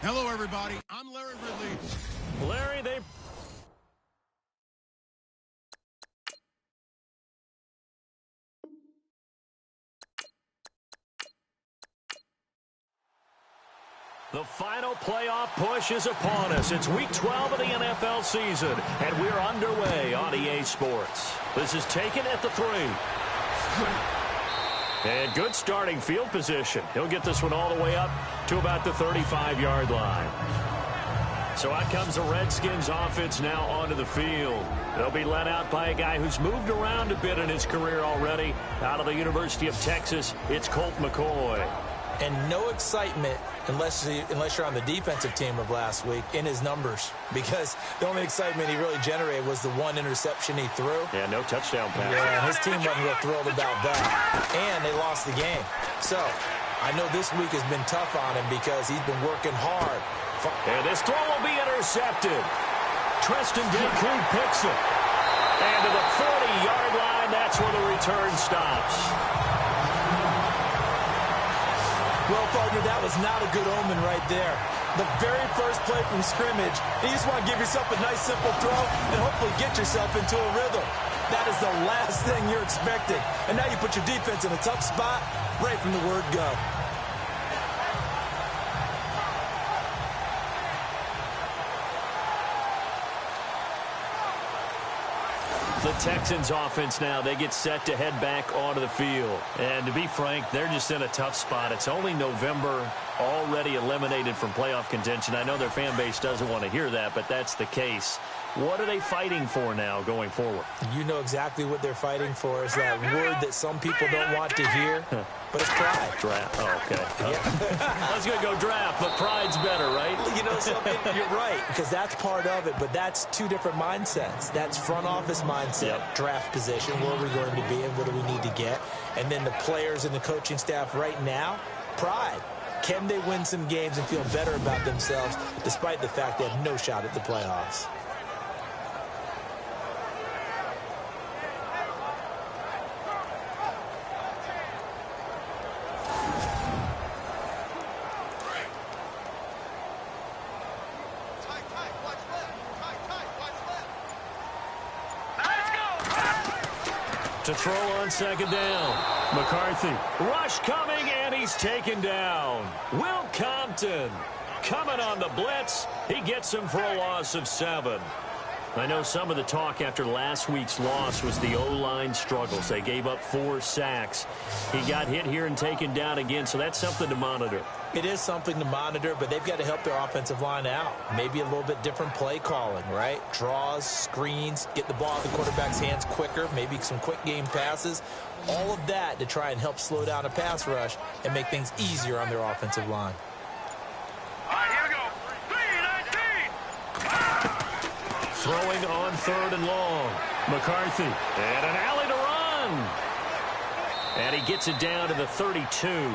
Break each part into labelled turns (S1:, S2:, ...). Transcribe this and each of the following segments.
S1: Hello, everybody. I'm Larry Ridley.
S2: Larry, they... The final playoff push is upon us. It's Week 12 of the NFL season, and we're underway on EA Sports. This is taken at the 3. And good starting field position. He'll get this one all the way up to about the 35-yard line. So out comes the Redskins offense now onto the field. They'll be led out by a guy who's moved around a bit in his career already. Out of the University of Texas, it's Colt McCoy.
S3: And no excitement unless you're on the defensive team of last week in his numbers, because the only excitement he really generated was the one interception he threw.
S2: Yeah, no touchdown pass.
S3: Yeah, and his team wasn't real thrilled about that. And they lost the game. So I know this week has been tough on him because he's been working hard.
S2: And this throw will be intercepted. Tristan Deku picks it. And to the 40-yard line, that's where the return stops.
S3: Well, partner, that was not a good omen right there. The very first play from scrimmage, you just want to give yourself a nice, simple throw and hopefully get yourself into a rhythm. That is the last thing you're expecting. And now you put your defense in a tough spot right from the word go.
S2: The Texans offense now, they get set to head back onto the field. And to be frank, they're just in a tough spot. It's only November, already eliminated from playoff contention. I know their fan base doesn't want to hear that, but that's the case. What are they fighting for now going forward?
S3: You know exactly what they're fighting for. Is that word that some people don't want to hear, but it's pride.
S2: Draft. Oh, okay.
S3: Yeah.
S2: I was going to go draft, but pride's better, right?
S3: You know something? You're right, because that's part of it, but that's two different mindsets. That's front office mindset, draft position, where are we going to be and what do we need to get? And then the players and the coaching staff right now, pride. Can they win some games and feel better about themselves despite the fact they have no shot at the playoffs?
S2: To throw on second down. McCarthy. Rush coming, and he's taken down. Will Compton coming on the blitz. He gets him for a loss of 7. I know some of the talk after last week's loss was the O-line struggles. They gave up 4 sacks. He got hit here and taken down again, so that's something to monitor.
S3: It is something to monitor, but they've got to help their offensive line out. Maybe a little bit different play calling, right? Draws, screens, get the ball in the quarterback's hands quicker, maybe some quick game passes. All of that to try and help slow down a pass rush and make things easier on their offensive line.
S4: All right, here we go. 3-19.
S2: Throwing on 3rd and long. McCarthy. And an alley to run. And he gets it down to the 32.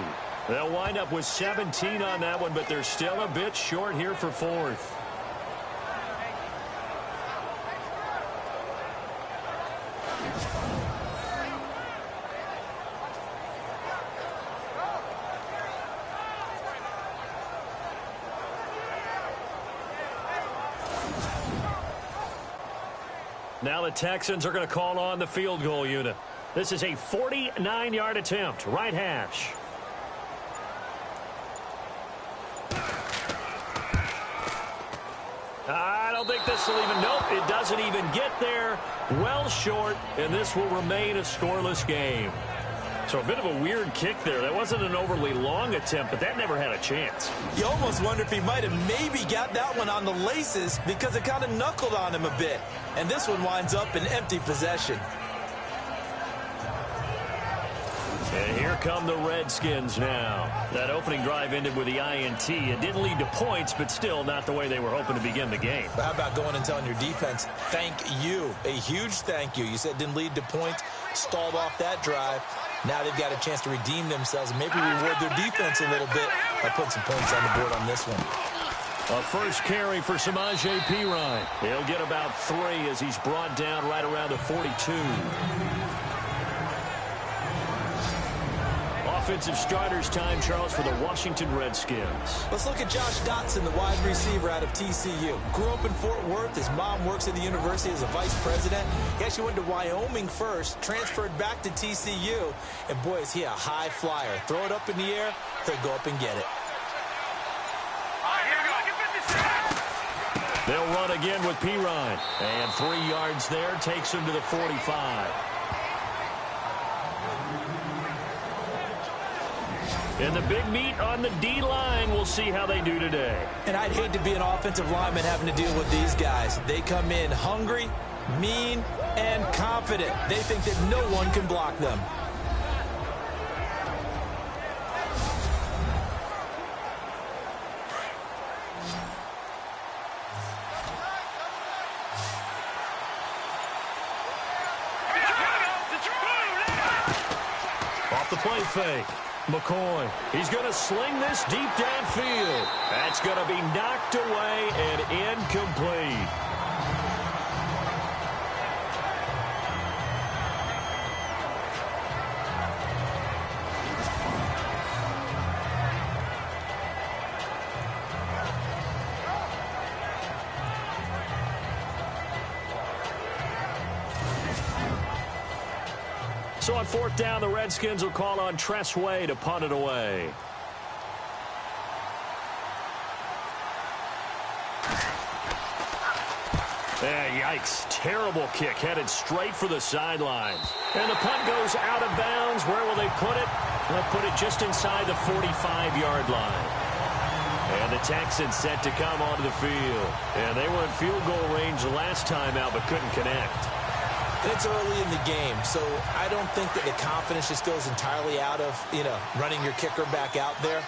S2: They'll wind up with 17 on that one, but they're still a bit short here for 4th. Now the Texans are going to call on the field goal unit. This is a 49-yard attempt, right hash. I don't think this will even, nope, it doesn't even get there. Well short, and this will remain a scoreless game. So a bit of a weird kick there. That wasn't an overly long attempt, but that never had a chance.
S3: You almost wonder if he might have maybe got that one on the laces because it kind of knuckled on him a bit. And this one winds up in empty possession.
S2: And here come the Redskins now. That opening drive ended with the INT. It didn't lead to points, but still not the way they were hoping to begin the game.
S3: But how about going and telling your defense, thank you, a huge thank you. You said it didn't lead to points, stalled off that drive. Now they've got a chance to redeem themselves and maybe reward their defense a little bit by putting some points on the board on this one.
S2: A first carry for Samaje Perine. He'll get about 3 as he's brought down right around the 42. offensive starters time, Charles, for the Washington Redskins.
S3: Let's look at Josh Dotson, the wide receiver out of TCU. Grew up in Fort Worth. His mom works at the university as a vice president. He actually went to Wyoming first, transferred back to TCU, and boy, is he a high flyer. Throw it up in the air, he'll go up and get it.
S2: They'll run again with Pirine. And 3 yards there takes him to the 45. And the big meet on the D-line, we'll see how they do today.
S3: And I'd hate to be an offensive lineman having to deal with these guys. They come in hungry, mean, and confident. They think that no one can block them.
S2: Off the play fake. McCoy, he's going to sling this deep downfield. That's going to be knocked away and incomplete. So on 4th down, the Redskins will call on Tress Way to punt it away. Yikes. Terrible kick headed straight for the sidelines. And the punt goes out of bounds. Where will they put it? They'll put it just inside the 45-yard line. And the Texans set to come onto the field. And they were in field goal range the last time out but couldn't connect.
S3: It's early in the game, so I don't think that the confidence just goes entirely out of, running your kicker back out there.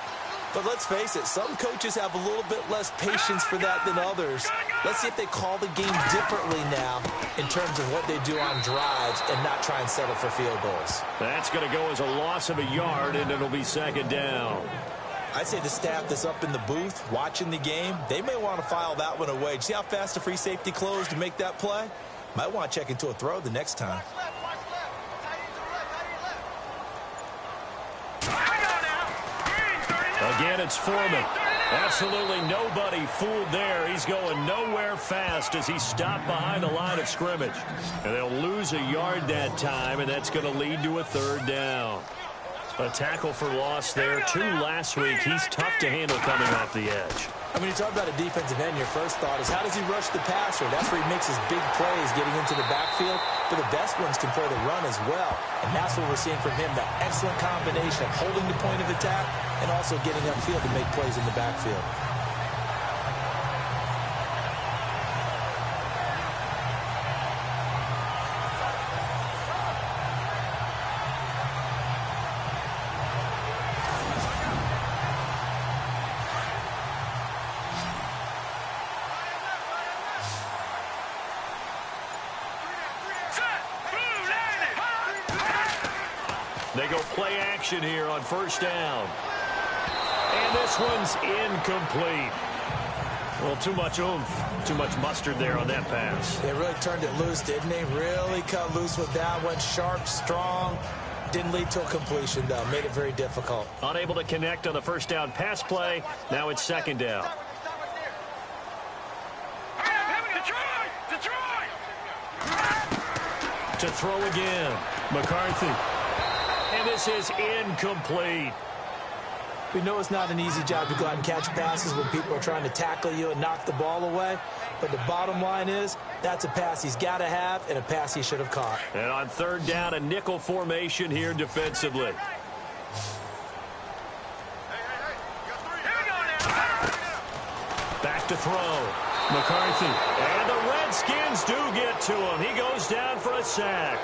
S3: But let's face it, some coaches have a little bit less patience for that than others. Let's see if they call the game differently now in terms of what they do on drives and not try and settle for field goals.
S2: That's going to go as a loss of a yard, and it'll be 2nd down.
S3: I'd say the staff that's up in the booth watching the game, they may want to file that one away. See how fast the free safety closed to make that play? Might want to check into a throw the next time.
S2: Again, it's Foreman. Absolutely nobody fooled there. He's going nowhere fast as he stopped behind the line of scrimmage. And they'll lose a yard that time, and that's going to lead to a 3rd down. A tackle for loss there. 2 last week. He's tough to handle coming off the edge.
S3: When you talk about a defensive end, your first thought is, how does he rush the passer? That's where he makes his big plays getting into the backfield. But the best ones can play the run as well. And that's what we're seeing from him, that excellent combination of holding the point of attack and also getting upfield to make plays in the backfield.
S2: They go play action here on 1st down. And this one's incomplete. Well, too much oomph, too much mustard there on that pass.
S3: They really turned it loose, didn't they? Really cut loose with that one. Sharp, strong. Didn't lead to a completion, though. Made it very difficult.
S2: Unable to connect on the 1st down pass play. Now it's 2nd down. To throw again. McCarthy. And this is incomplete.
S3: We know it's not an easy job to go out and catch passes when people are trying to tackle you and knock the ball away. But the bottom line is, that's a pass he's got to have and a pass he should have caught.
S2: And on 3rd down, a nickel formation here defensively. Back to throw. McCarthy. And the Redskins do get to him. He goes down for a sack.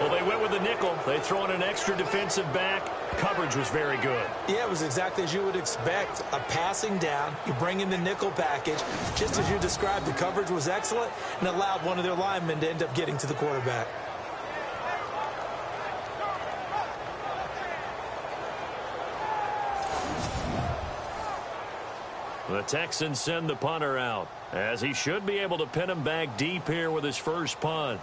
S2: Well, they went with the nickel. They throw in an extra defensive back. Coverage was very good.
S3: Yeah, it was exactly as you would expect. A passing down. You bring in the nickel package. Just as you described, the coverage was excellent and allowed one of their linemen to end up getting to the quarterback.
S2: The Texans send the punter out, as he should be able to pin him back deep here with his first punt.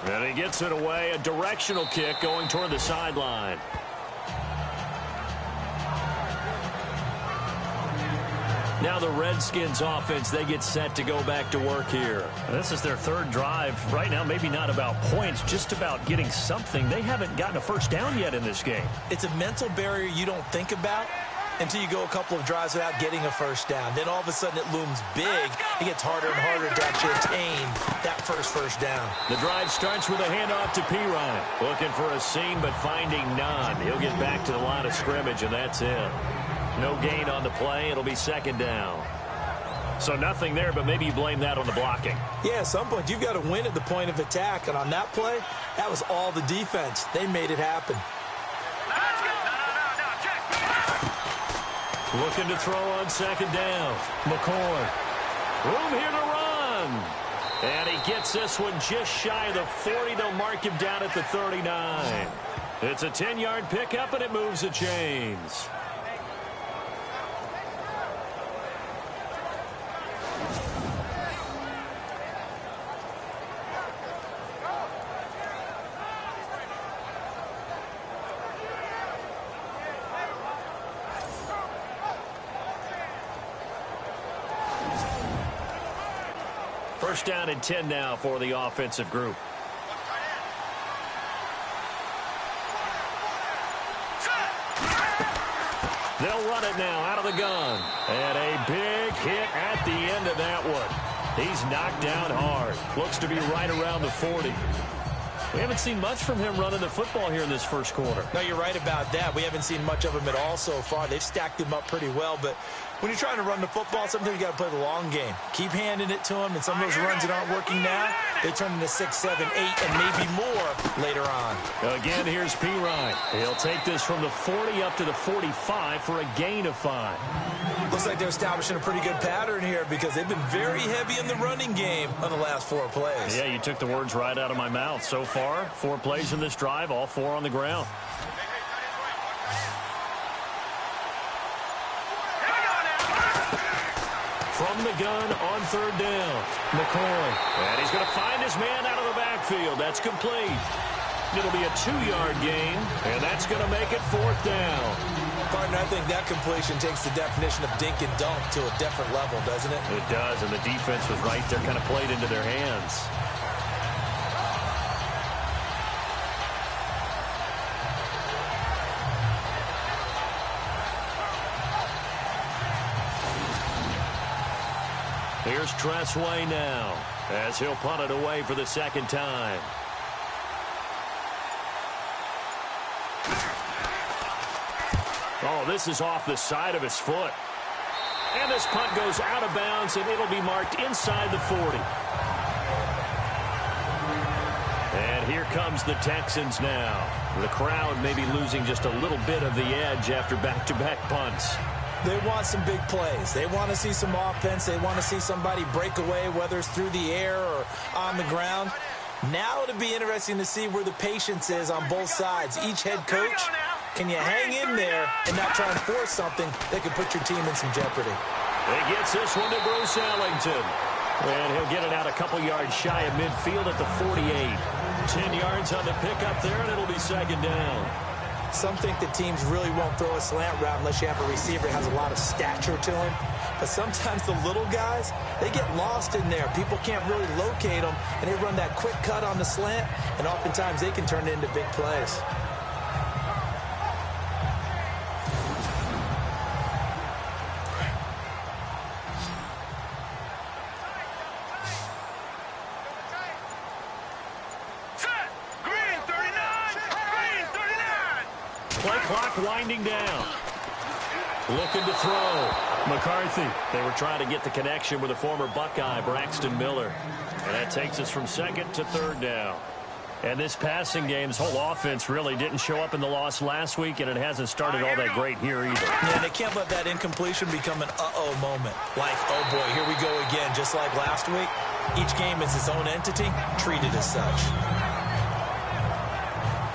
S2: And he gets it away. A directional kick going toward the sideline. Now the Redskins offense, they get set to go back to work here.
S5: This is their third drive. Right now, maybe not about points, just about getting something. They haven't gotten a first down yet in this game.
S3: It's a mental barrier you don't think about until you go a couple of drives without getting a first down. Then all of a sudden it looms big. It gets harder and harder to actually attain that first down.
S2: The drive starts with a handoff to Pirine. Looking for a seam, but finding none. He'll get back to the line of scrimmage, and that's it. No gain on the play. It'll be second down. So nothing there, but maybe you blame that on the blocking.
S3: Yeah, at some point you've got to win at the point of attack. And on that play, that was all the defense. They made it happen.
S2: Looking to throw on second down. McCoy. Room here to run. And he gets this one just shy of the 40. They'll mark him down at the 39. It's a 10-yard pickup, and it moves the chains. First down and 10 now for the offensive group. They'll run it now out of the gun. And a big hit at the end of that one. He's knocked down hard. Looks to be right around the 40.
S5: We haven't seen much from him running the football here in this first quarter.
S3: No, you're right about that. We haven't seen much of him at all so far. They've stacked him up pretty well, but when you're trying to run the football, sometimes you got to play the long game. Keep handing it to him, and some of those runs that aren't working now, they turn into 6, 7, 8, and maybe more later on.
S2: Again, here's Pirine. He'll take this from the 40 up to the 45 for a gain of 5.
S3: Looks like they're establishing a pretty good pattern here because they've been very heavy in the running game on the last 4 plays.
S5: Yeah, you took the words right out of my mouth. So far, 4 plays in this drive, all 4 on the ground.
S2: From the gun on third down, McCoy. And he's going to find his man out of the backfield. That's complete. It'll be a 2-yard gain, and that's going to make it 4th down.
S3: Partner, I think that completion takes the definition of dink and dunk to a different level, doesn't it?
S2: It does, and the defense was right there, kind of played into their hands. Here's Tressway now, as he'll punt it away for the second time. Oh, this is off the side of his foot. And this punt goes out of bounds, and it'll be marked inside the 40. And here comes the Texans now. The crowd may be losing just a little bit of the edge after back-to-back punts.
S3: They want some big plays. They want to see some offense. They want to see somebody break away, whether it's through the air or on the ground. Now it'll be interesting to see where the patience is on both sides. Each head coach, can you hang in there and not try and force something that could put your team in some jeopardy?
S2: He gets this one to Bruce Ellington. And he'll get it out a couple yards shy of midfield at the 48. 10 yards on the pickup there, and it'll be second down.
S3: Some think that teams really won't throw a slant route unless you have a receiver that has a lot of stature to him. But sometimes the little guys, they get lost in there. People can't really locate them, and they run that quick cut on the slant, and oftentimes they can turn it into big plays.
S2: Play clock winding down. Looking to throw. McCarthy. They were trying to get the connection with a former Buckeye, Braxton Miller. And that takes us from second to third down. And this passing game's whole offense really didn't show up in the loss last week, and it hasn't started all that great here either.
S3: Yeah, they can't let that incompletion become an uh-oh moment. Like, oh boy, here we go again, just like last week. Each game is its own entity, treated as such.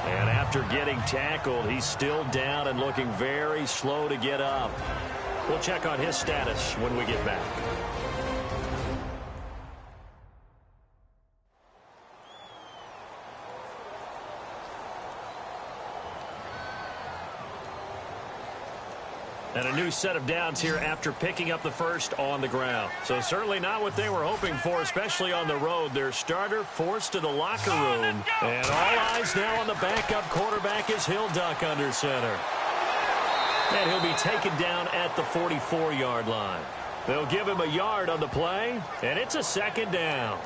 S2: And after getting tackled, he's still down and looking very slow to get up. We'll check on his status when we get back. And a new set of downs here after picking up the first on the ground. So certainly not what they were hoping for, especially on the road. Their starter forced to the locker room. And all eyes now on the backup quarterback as he'll duck under center. And he'll be taken down at the 44-yard line. They'll give him a yard on the play, and it's a second down.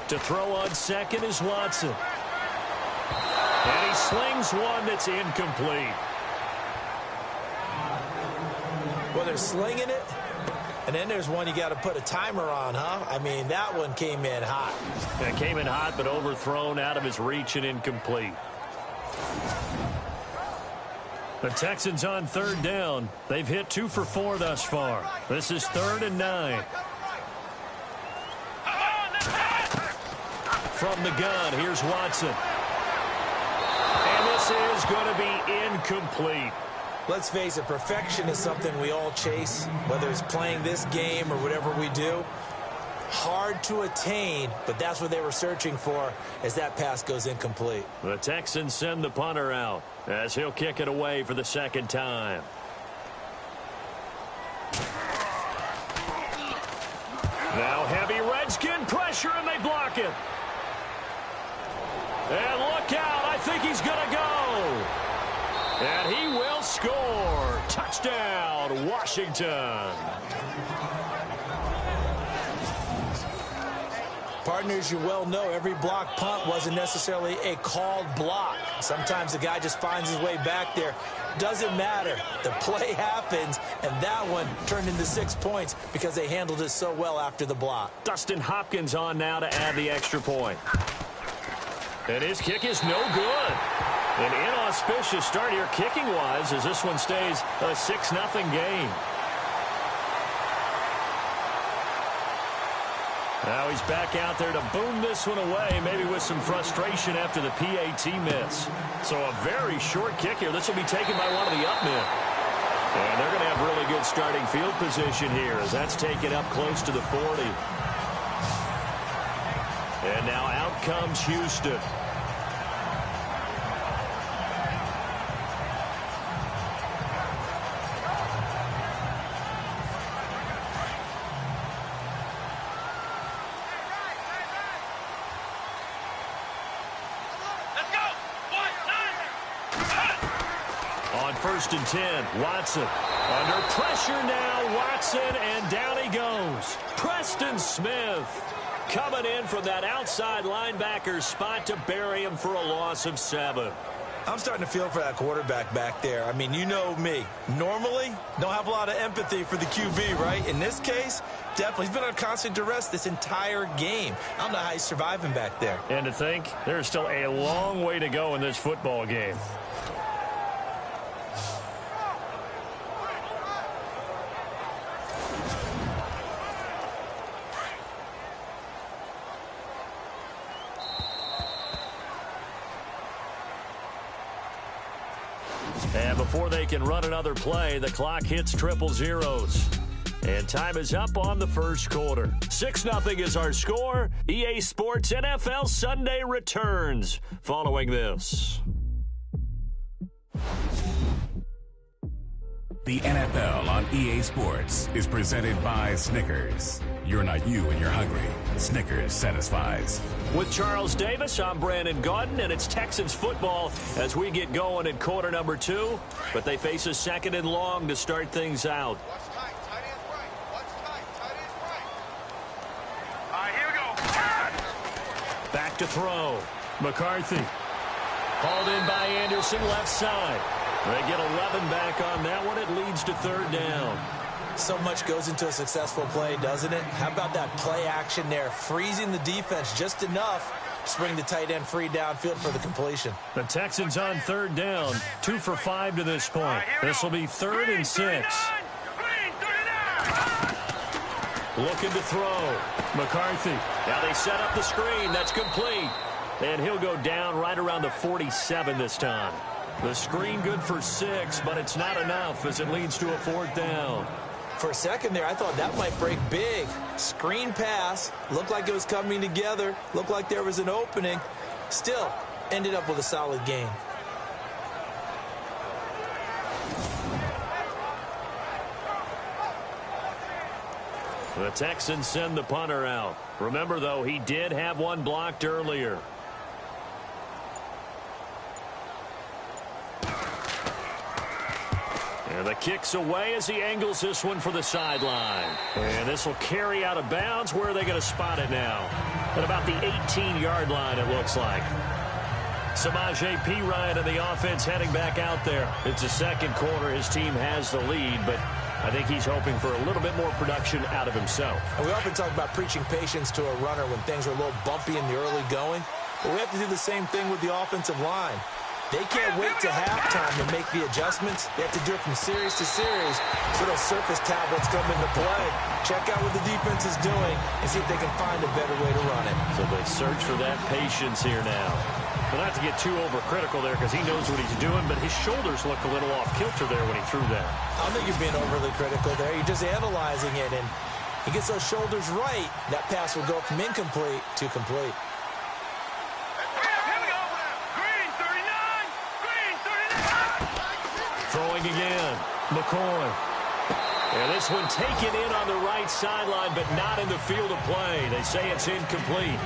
S2: To throw on second is Watson. And he slings one that's incomplete.
S3: Well, they're slinging it, and then there's one you got to put a timer on, huh? I mean, that one came in hot.
S2: It came in hot, but overthrown out of his reach and incomplete. The Texans on third down. They've hit 2 for 4 thus far. This is 3rd and 9. From the gun, here's Watson. And this is going to be incomplete.
S3: Let's face it, perfection is something we all chase, whether it's playing this game or whatever we do. Hard to attain, but that's what they were searching for as that pass goes incomplete.
S2: The Texans send the punter out as he'll kick it away for the second time. Now heavy Redskin pressure, and they block it. And look out, I think he's going to go. And he will score. Touchdown, Washington.
S3: Partners, you well know every block punt wasn't necessarily a called block. Sometimes the guy just finds his way back there. Doesn't matter. The play happens, and that one turned into 6 points because they handled it so well after the block.
S2: Dustin Hopkins on now to add the extra point. And his kick is no good. An inauspicious start here kicking-wise as this one stays a 6-0 game. Now he's back out there to boom this one away, maybe with some frustration after the PAT miss. So a very short kick here. This will be taken by one of the up men. And they're going to have really good starting field position here as that's taken up close to the 40. And now out comes Houston. On 1st and 10, Watson. Under pressure now, Watson, and down he goes. Preston Smith coming in from that outside linebacker spot to bury him for a loss of 7.
S3: I'm starting to feel for that quarterback back there. I mean, you know me. Normally, don't have a lot of empathy for the QB, right? In this case, definitely. He's been on constant duress this entire game. I don't know how he's surviving back there.
S2: And to think, there's still a long way to go in this football game. And before they can run another play, the clock hits triple zeros. And time is up on the first quarter. 6-0 is our score. EA Sports NFL Sunday returns following this.
S6: The NFL on EA Sports is presented by Snickers. You're not you when you're hungry. Snickers satisfies.
S2: With Charles Davis, I'm Brandon Gaudin, and it's Texans football as we get going in quarter number 2. But they face a 2nd and long to start things out.
S4: Watch tight. Tight end's right. Watch tight. Tight end's right. All right, here we go.
S2: Back to throw. McCarthy. Hauled in by Anderson, left side. They get 11 back on that one. It leads to 3rd down.
S3: So much goes into a successful play, doesn't it? How about that play action there? Freezing the defense just enough to bring the tight end free downfield for the completion.
S2: The Texans on 3rd down. 2 for 5 to this point. This will be 3rd and 6. Looking to throw. McCarthy. Now they set up the screen. That's complete. And he'll go down right around the 47 this time. The screen good for 6, but it's not enough as it leads to a 4th down.
S3: For a second there, I thought that might break big. Screen pass. Looked like it was coming together. Looked like there was an opening. Still, ended up with a solid game.
S2: The Texans send the punter out. Remember, though, he did have one blocked earlier. And the kick's away as he angles this one for the sideline. And this will carry out of bounds. Where are they going to spot it now? At about the 18-yard line, it looks like. Samaje Perine and the offense heading back out there. It's the second quarter. His team has the lead, but I think he's hoping for a little bit more production out of himself.
S3: And we often talk about preaching patience to a runner when things are a little bumpy in the early going. But we have to do the same thing with the offensive line. They can't wait to halftime to make the adjustments. They have to do it from series to series so those surface tablets come into play. Check out what the defense is doing and see if they can find a better way to run it.
S2: So they search for that patience here now. But not to get too overcritical there because he knows what he's doing, but his shoulders look a little off kilter there when he threw that.
S3: I don't think you're being overly critical there. You're just analyzing it, and he gets those shoulders right. That pass will go from incomplete to complete.
S2: Throwing again, McCoy. And this one taken in on the right sideline, but not in the field of play. They say it's incomplete.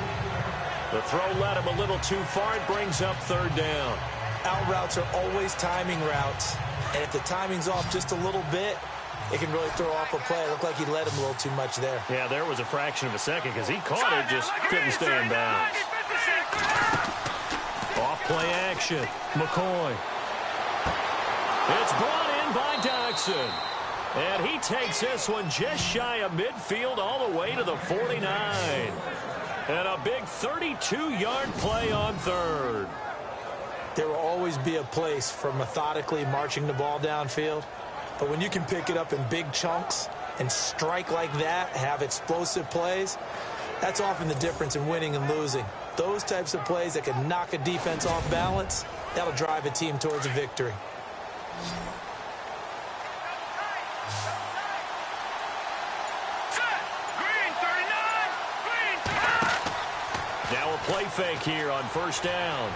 S2: The throw led him a little too far. It brings up 3rd down.
S3: Out routes are always timing routes. And if the timing's off just a little bit, it can really throw off a play. It looked like he led him a little too much there.
S2: Yeah, there was a fraction of a second because he caught it, just couldn't stay in bounds. Off play action. McCoy. It's brought in by Doxson. And he takes this one just shy of midfield all the way to the 49. And a big 32-yard play on 3rd.
S3: There will always be a place for methodically marching the ball downfield. But when you can pick it up in big chunks and strike like that, have explosive plays, that's often the difference in winning and losing. Those types of plays that can knock a defense off balance, that'll drive a team towards a victory.
S2: Now a play fake here on 1st down.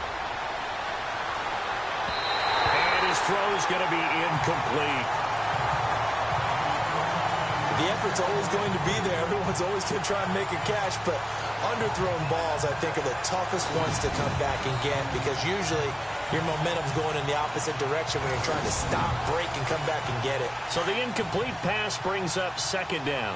S2: And his throw's going to be incomplete.
S3: The effort's always going to be there. Everyone's always going to try and make a catch, but underthrown balls, I think, are the toughest ones to come back and get because usually your momentum's going in the opposite direction when you're trying to stop, break, and come back and get it.
S2: So the incomplete pass brings up 2nd down.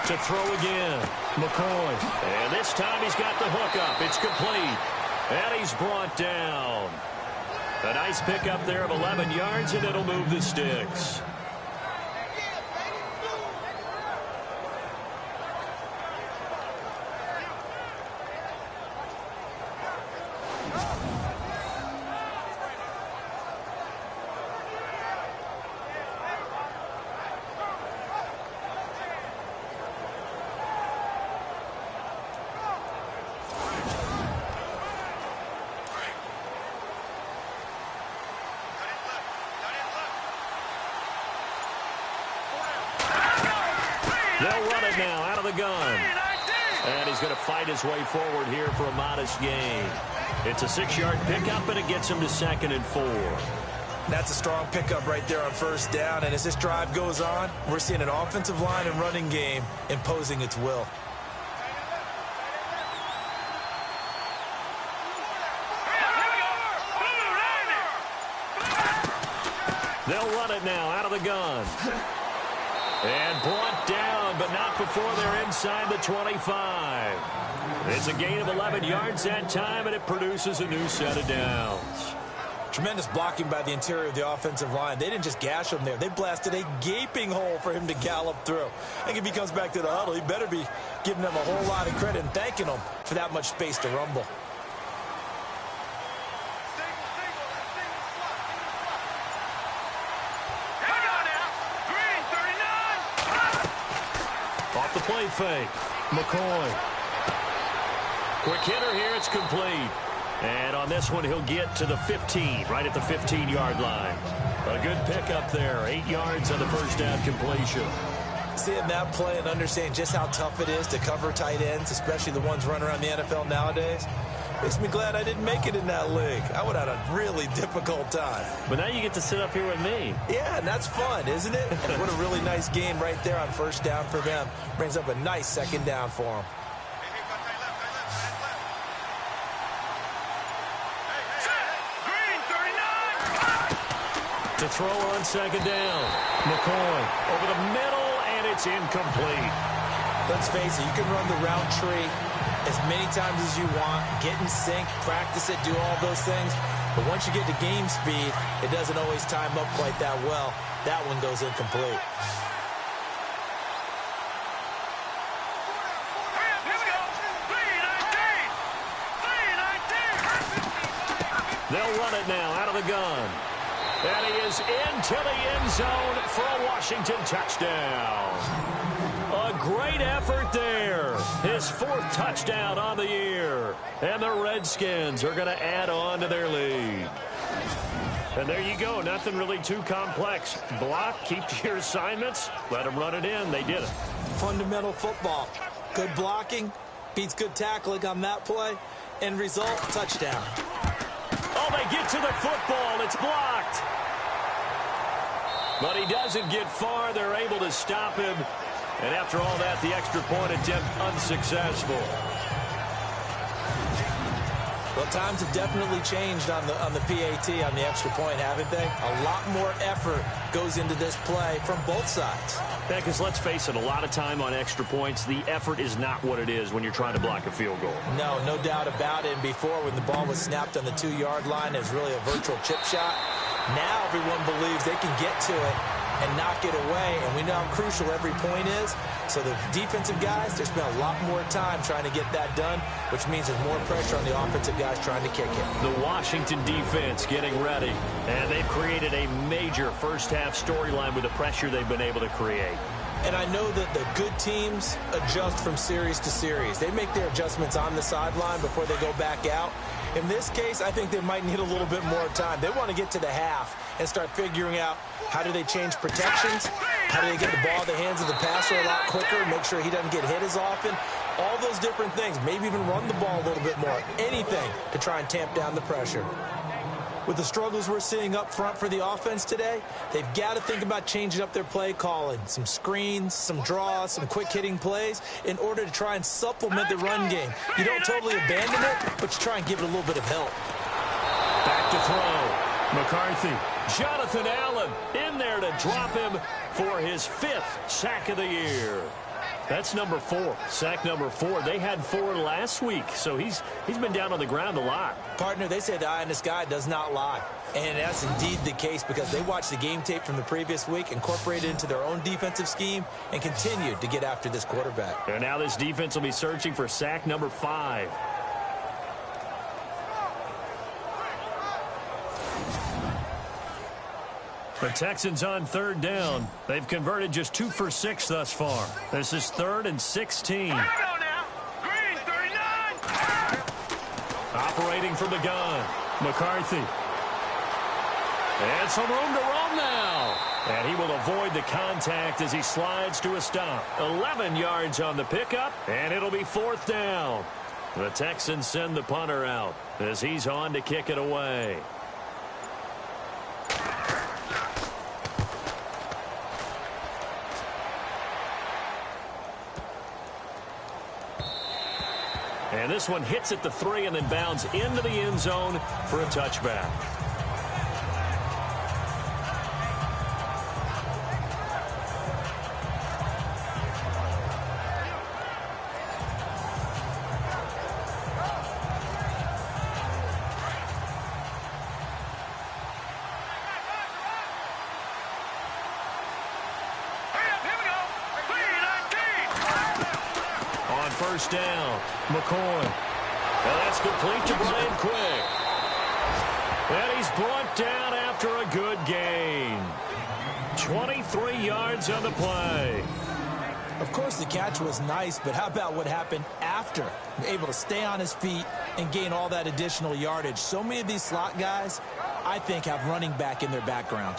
S2: To throw again, McCoy. And this time he's got the hook up. It's complete. And he's brought down. A nice pickup there of 11 yards, and it'll move the sticks. They'll run it now out of the gun. And he's going to fight his way forward here for a modest gain. It's a 6-yard pickup, and it gets him to 2nd and 4.
S3: That's a strong pickup right there on 1st down. And as this drive goes on, we're seeing an offensive line and running game imposing its will.
S2: They'll run it now out of the gun. And brought down, but not before they're inside the 25. It's a gain of 11 yards that time, and it produces a new set of downs.
S3: Tremendous blocking by the interior of the offensive line. They didn't just gash him there. They blasted a gaping hole for him to gallop through. I think if he comes back to the huddle, he better be giving them a whole lot of credit and thanking them for that much space to rumble.
S2: Off the play fake. McCoy. Quick hitter here. It's complete. And on this one, he'll get to the 15, right at the 15-yard line. A good pickup there. 8 yards on the first down completion.
S3: Seeing that play and understanding just how tough it is to cover tight ends, especially the ones running around the NFL nowadays, makes me glad I didn't make it in that league. I would have had a really difficult time.
S5: But now you get to sit up here with me.
S3: Yeah, and that's fun, isn't it? And what a really nice game right there on first down for them. Brings up a nice second down for them.
S2: To throw on second down. McCoy over the middle, and it's incomplete.
S3: Let's face it, you can run the route tree as many times as you want, get in sync, practice it, do all those things. But once you get to game speed, it doesn't always time up quite that well. That one goes incomplete.
S2: They'll run it now out of the gun. And he is into the end zone for a Washington touchdown. A great effort there. His 4th touchdown on the year. And the Redskins are going to add on to their lead. And there you go. Nothing really too complex. Block, keep to your assignments, let them run it in. They did it.
S3: Fundamental football. Good blocking, beats good tackling on that play. End result, touchdown.
S2: Oh, they get to the football. It's blocked. But he doesn't get far. They're able to stop him. And after all that, the extra point attempt unsuccessful.
S3: Well, times have definitely changed on the PAT, on the extra point, haven't they? A lot more effort goes into this play from both sides.
S2: Yeah, because let's face it, a lot of time on extra points, the effort is not what it is when you're trying to block a field goal.
S3: No doubt about it. And before, when the ball was snapped on the 2-yard line, it was really a virtual chip shot. Now everyone believes they can get to it and knock it away, and we know how crucial every point is. So the defensive guys, they spend a lot more time trying to get that done, which means there's more pressure on the offensive guys trying to kick it.
S2: The Washington defense getting ready, and they've created a major first-half storyline with the pressure they've been able to create.
S3: And I know that the good teams adjust from series to series. They make their adjustments on the sideline before they go back out. In this case, I think they might need a little bit more time. They want to get to the half and start figuring out how do they change protections, how do they get the ball in the hands of the passer a lot quicker, make sure he doesn't get hit as often, all those different things. Maybe even run the ball a little bit more, anything to try and tamp down the pressure. With the struggles we're seeing up front for the offense today, they've got to think about changing up their play calling. Some screens, some draws, some quick-hitting plays in order to try and supplement the run game. You don't totally abandon it, but you try and give it a little bit of help.
S2: Back to throw. McCarthy. Jonathan Allen in there to drop him for his 5th sack of the year. That's number 4, sack number 4. They had 4 last week, so he's been down on the ground a lot.
S3: Partner, they say the eye in the sky does not lie. And that's indeed the case because they watched the game tape from the previous week, incorporated it into their own defensive scheme, and continued to get after this quarterback.
S2: And now this defense will be searching for sack number 5. The Texans on 3rd down. They've converted just 2 for 6 thus far. This is 3rd and 16.
S4: Green 39.
S2: Operating from the gun. McCarthy. And some room to roam now. And he will avoid the contact as he slides to a stop. 11 yards on the pickup, and it'll be 4th down. The Texans send the punter out as he's on to kick it away. And this one hits at the 3 and then bounds into the end zone for a touchback. First down, McCoy. Well, that's complete to Brian Quick. And he's brought down after a good gain. 23 yards on the play.
S3: Of course, the catch was nice, but how about what happened after? Able to stay on his feet and gain all that additional yardage. So many of these slot guys, I think, have running back in their background.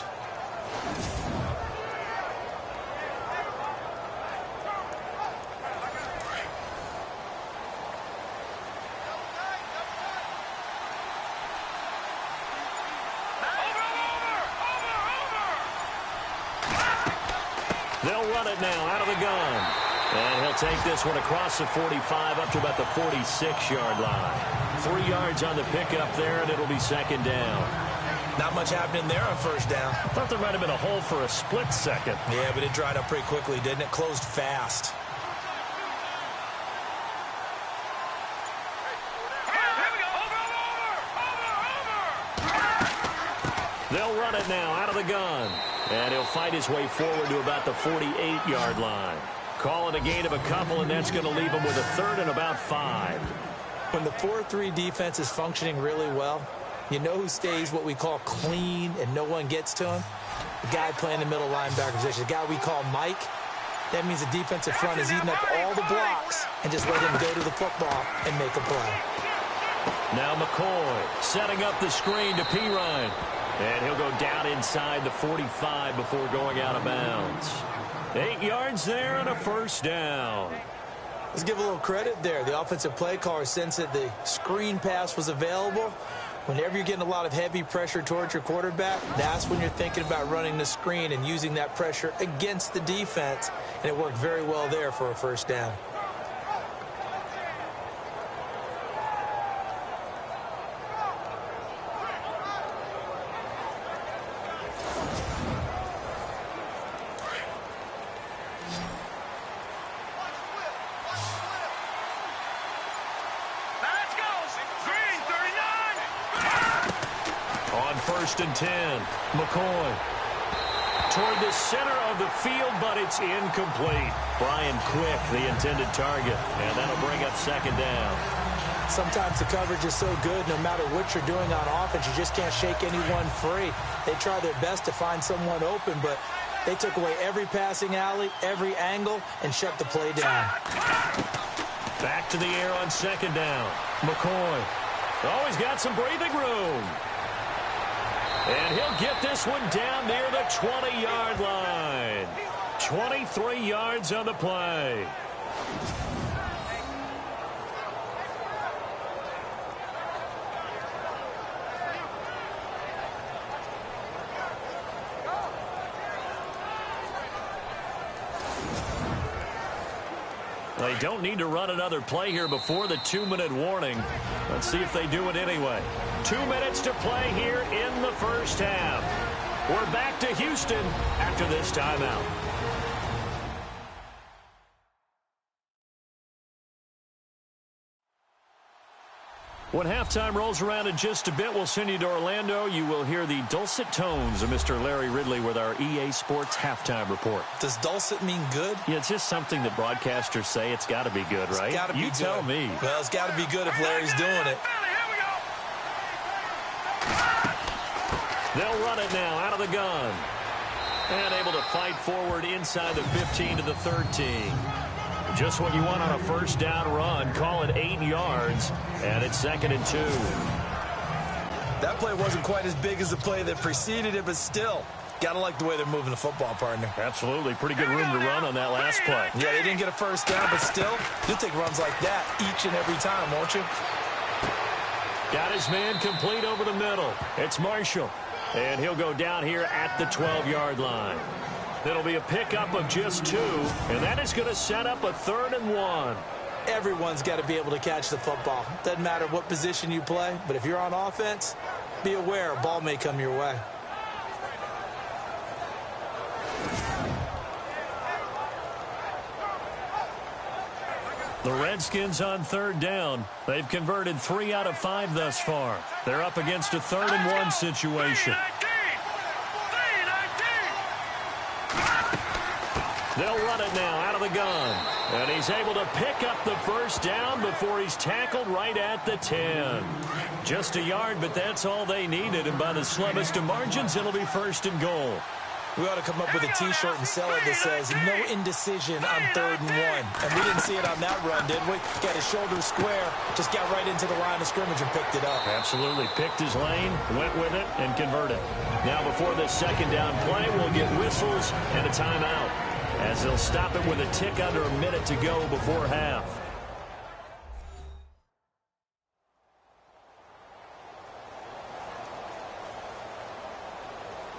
S2: They'll run it now out of the gun. And he'll take this one across the 45 up to about the 46-yard line. 3 yards on the pickup there, and it'll be second down.
S3: Not much happening there on first down.
S5: Thought there might have been a hole for a split second.
S3: Yeah, but it dried up pretty quickly, didn't it? Closed fast.
S2: They'll run it now out of the gun. And he'll fight his way forward to about the 48-yard line. Call it a gain of a couple, and that's going to leave him with a third and about 5.
S3: When the 4-3 defense is functioning really well, you know who stays what we call clean and no one gets to him? The guy playing the middle linebacker position, the guy we call Mike. That means the defensive front is eating up all the blocks and just let him go to the football and make a play.
S2: Now McCoy setting up the screen to Pirine. And he'll go down inside the 45 before going out of bounds. 8 yards there and a first down.
S3: Let's give a little credit there. The offensive play caller sensed that the screen pass was available. Whenever you're getting a lot of heavy pressure towards your quarterback, that's when you're thinking about running the screen and using that pressure against the defense. And it worked very well there for a first down.
S2: First and 10. McCoy toward the center of the field, but it's incomplete. Brian Quick, the intended target, and that'll bring up second down.
S3: Sometimes the coverage is so good, no matter what you're doing on offense, you just can't shake anyone free. They try their best to find someone open, but they took away every passing alley, every angle, and shut the play down.
S2: Back to the air on second down. McCoy. Oh, he's got some breathing room. And he'll get this one down near the 20-yard line. 23 yards on the play. They don't need to run another play here before the 2-minute warning. Let's see if they do it anyway. 2 minutes to play here in the first half. We're back to Houston after this timeout. When halftime rolls around in just a bit, we'll send you to Orlando. You will hear the dulcet tones of Mr. Larry Ridley with our EA Sports halftime report.
S3: Does dulcet mean good?
S2: Yeah, it's just something that broadcasters say. It's got to be good, right?
S3: It's got to be good.
S2: You tell me.
S3: Well, it's got to be good if Larry's doing it.
S2: They'll run it now out of the gun. And able to fight forward inside the 15 to the 13. Just what you want on a first down run. Call it 8 yards. And it's second and 2.
S3: That play wasn't quite as big as the play that preceded it, but still, gotta like the way they're moving the football, partner.
S2: Absolutely. Pretty good room to run on that last play.
S3: Yeah, they didn't get a first down, but still, you'll take runs like that each and every time, won't you?
S2: Got his man complete over the middle. It's Marshall. And he'll go down here at the 12-yard line. It'll be a pickup of just 2, and that is going to set up a 3rd and 1.
S3: Everyone's got to be able to catch the football. Doesn't matter what position you play, but if you're on offense, be aware a ball may come your way.
S2: The Redskins on 3rd down. They've converted 3 out of 5 thus far. They're up against a 3rd and 1 situation. They'll run it now out of the gun. And he's able to pick up the first down before he's tackled right at the 10. Just a yard, but that's all they needed. And by the slimmest of margins, it'll be 1st and goal.
S3: We ought to come up with a T-shirt and sell it that says, no indecision on 3rd and 1. And we didn't see it on that run, did we? Got his shoulder square, just got right into the line of scrimmage and picked it up.
S5: Absolutely. Picked his lane, went with it, and converted. Now before this 2nd down play, we'll get whistles and a timeout, as they'll stop it with a tick under a minute to go before half.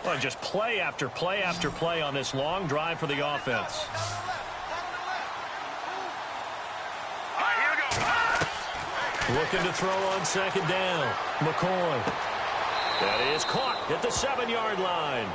S5: Well, just play after play after play on this long drive for the offense. Looking to throw on 2nd down. McCoy. That is caught at the 7-yard line.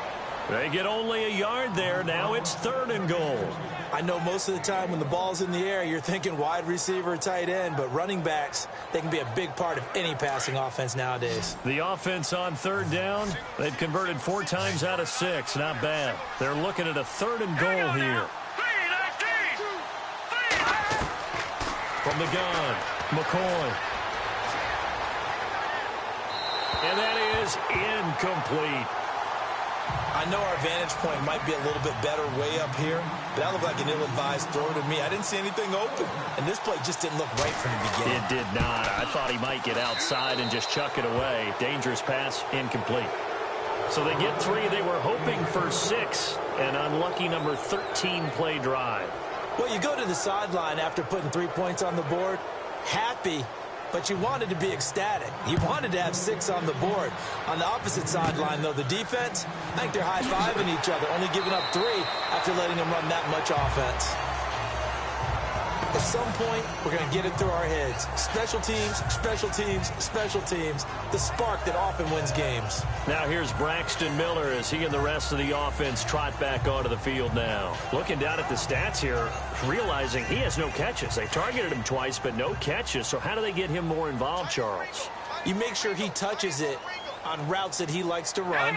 S5: They get only a yard there. Now it's 3rd and goal.
S3: I know most of the time when the ball's in the air, you're thinking wide receiver, tight end, but running backs, they can be a big part of any passing offense nowadays.
S5: The offense on 3rd down, they've converted 4 times out of 6. Not bad. They're looking at a 3rd and goal here. From the gun, McCoy. And that is incomplete.
S3: I know our vantage point might be a little bit better way up here, but that looked like an ill-advised throw to me. I didn't see anything open, and this play just didn't look right from the beginning.
S5: It did not. I thought he might get outside and just chuck it away. Dangerous pass, incomplete. So they get 3. They were hoping for 6. An unlucky number 13 play drive.
S3: Well, you go to the sideline after putting 3 points on the board, happy, but you wanted to be ecstatic. You wanted to have 6 on the board. On the opposite sideline, though, the defense, I think they're high-fiving each other, only giving up 3 after letting them run that much offense. At some point, we're going to get it through our heads. Special teams, special teams, special teams. The spark that often wins games.
S5: Now here's Braxton Miller as he and the rest of the offense trot back onto the field now. Looking down at the stats here, realizing he has no catches. They targeted him twice, but no catches. So how do they get him more involved, Charles?
S3: You make sure he touches it on routes that he likes to run.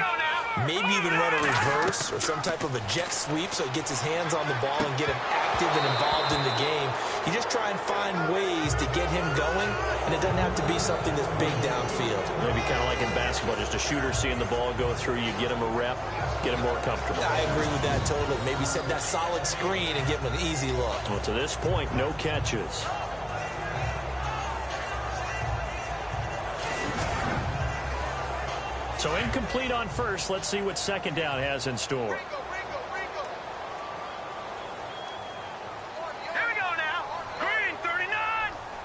S3: Maybe even run a reverse or some type of a jet sweep so he gets his hands on the ball and get him active and involved in the game. You just try and find ways to get him going, and it doesn't have to be something that's big downfield.
S5: Maybe kind of like in basketball, just a shooter seeing the ball go through, you get him a rep, get him more comfortable.
S3: I agree with that totally. Maybe set that solid screen and give him an easy look.
S5: Well, to this point, no catches. So incomplete on first. Let's see what 2nd down has in store.
S4: Here we go now. Green, 39.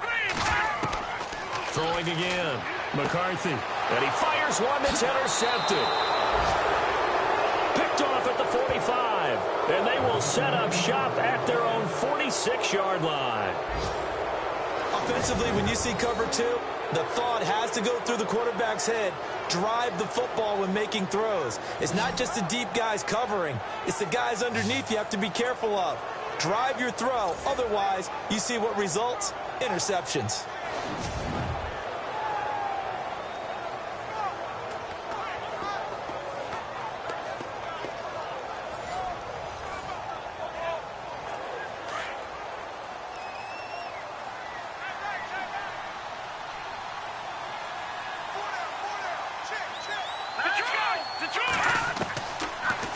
S4: Green.
S5: Throwing again. McCarthy. And he fires one that's intercepted. Picked off at the 45. And they will set up shop at their own 46-yard line.
S3: Offensively, when you see cover 2, the thought has to go through the quarterback's head. Drive the football when making throws. It's not just the deep guys covering. It's the guys underneath you have to be careful of. Drive your throw. Otherwise, you see what results? Interceptions.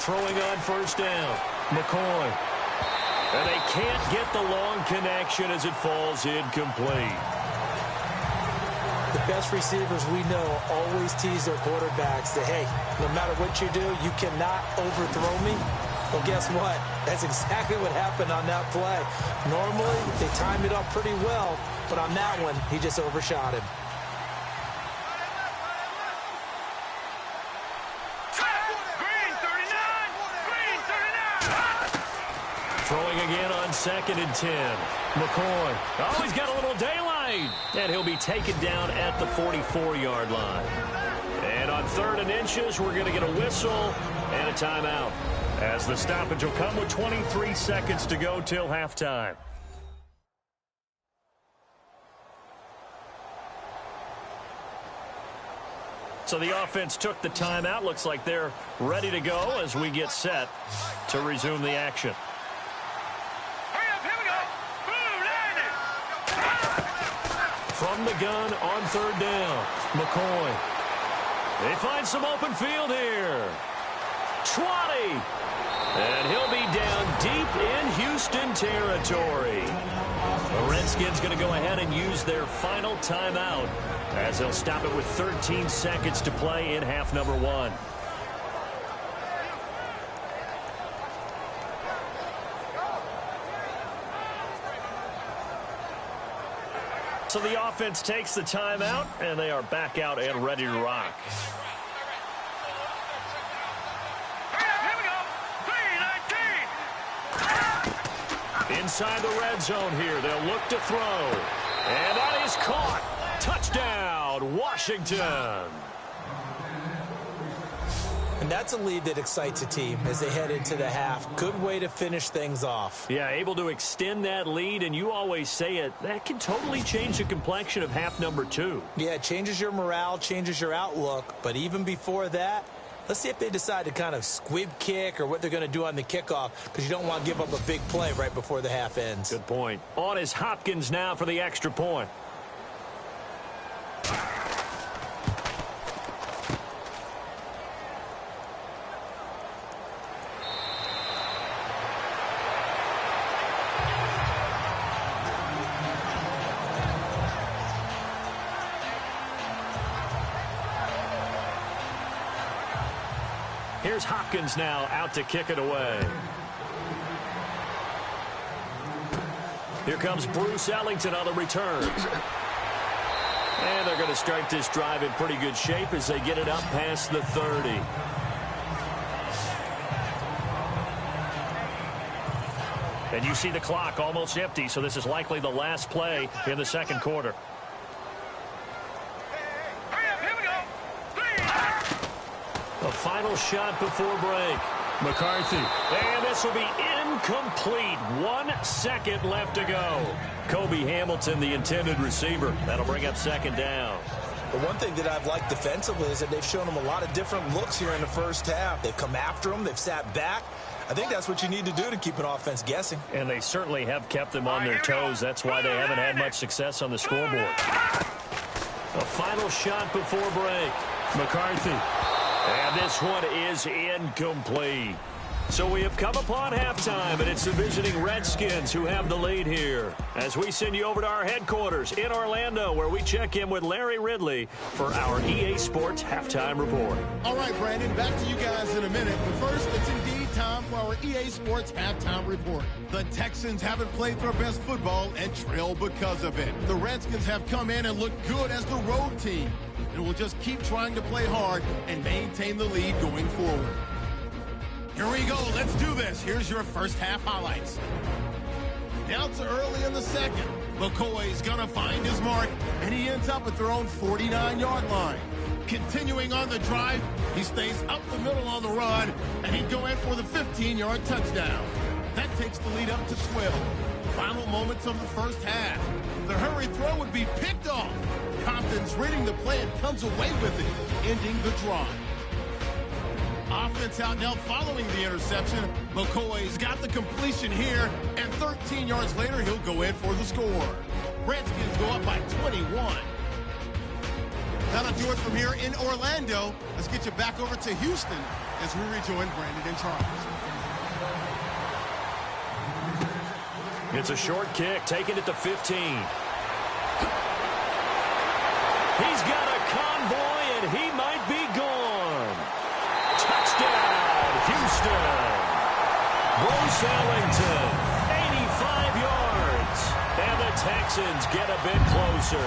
S5: Throwing on 1st down. McCoy. And they can't get the long connection as it falls incomplete.
S3: The best receivers we know always tease their quarterbacks that, hey, no matter what you do, you cannot overthrow me. Well, guess what? That's exactly what happened on that play. Normally, they time it up pretty well, but on that one, he just overshot him.
S5: Throwing again on 2nd and 10. McCoy. Oh, he's got a little daylight. And he'll be taken down at the 44-yard line. And on 3rd and inches, we're going to get a whistle and a timeout, as the stoppage will come with 23 seconds to go till halftime. So the offense took the timeout. Looks like they're ready to go as we get set to resume the action. From the gun on 3rd down, McCoy. They find some open field here.
S2: 20. And he'll be down deep in Houston territory. The Redskins going to go ahead and use their final timeout as they'll stop it with 13 seconds to play in half number 1. So the offense takes the timeout, and they are back out and ready to rock. Inside the red zone here, they'll look to throw. And that is caught. Touchdown, Washington.
S3: And that's a lead that excites a team as they head into the half. Good way to finish things off.
S2: Yeah, able to extend that lead, and you always say it, that can totally change the complexion of half number 2.
S3: Yeah, it changes your morale, changes your outlook. But even before that, let's see if they decide to kind of squib kick or what they're going to do on the kickoff, because you don't want to give up a big play right before the half ends.
S2: Good point. On is Hopkins now for the extra point. Here's Hopkins now out to kick it away. Here comes Bruce Ellington on the return. And they're going to start this drive in pretty good shape as they get it up past the 30. And you see the clock almost empty, so this is likely the last play in the second quarter. The final shot before break. McCarthy. And this will be incomplete. 1 second left to go. Kobe Hamilton, the intended receiver. That'll bring up second down.
S3: The one thing that I've liked defensively is that they've shown them a lot of different looks here in the first half. They've come after them. They've sat back. I think that's what you need to do to keep an offense guessing.
S2: And they certainly have kept them on their toes. That's why they haven't had much success on the scoreboard. The final shot before break. McCarthy. And this one is incomplete. So we have come upon halftime, and it's the visiting Redskins who have the lead here. As we send you over to our headquarters in Orlando, where we check in with Larry Ridley for our EA Sports Halftime Report.
S1: All right, Brandon, back to you guys in a minute. But first, it's indeed time for our EA Sports Halftime Report. The Texans haven't played their best football and trail because of it. The Redskins have come in and looked good as the road team, and will just keep trying to play hard and maintain the lead going forward. Here we go. Let's do this. Here's your first half highlights. Now to early in the second. McCoy's going to find his mark, and he ends up at their own 49-yard line. Continuing on the drive, he stays up the middle on the run, and he'd go in for the 15-yard touchdown. That takes the lead up to 12. Final moments of the first half. The hurry throw would be picked off. Compton's reading the play and comes away with it, ending the drive. Offense out now following the interception. McCoy's got the completion here, and 13 yards later, he'll go in for the score. Redskins go up by 21. That'll do it from here in Orlando. Let's get you back over to Houston as we rejoin Brandon and Charles.
S2: It's a short kick, taken at the 15. He's got a convoy, and he might be gone. Touchdown, Houston. Bruce Ellington, 85 yards. And the Texans get a bit closer.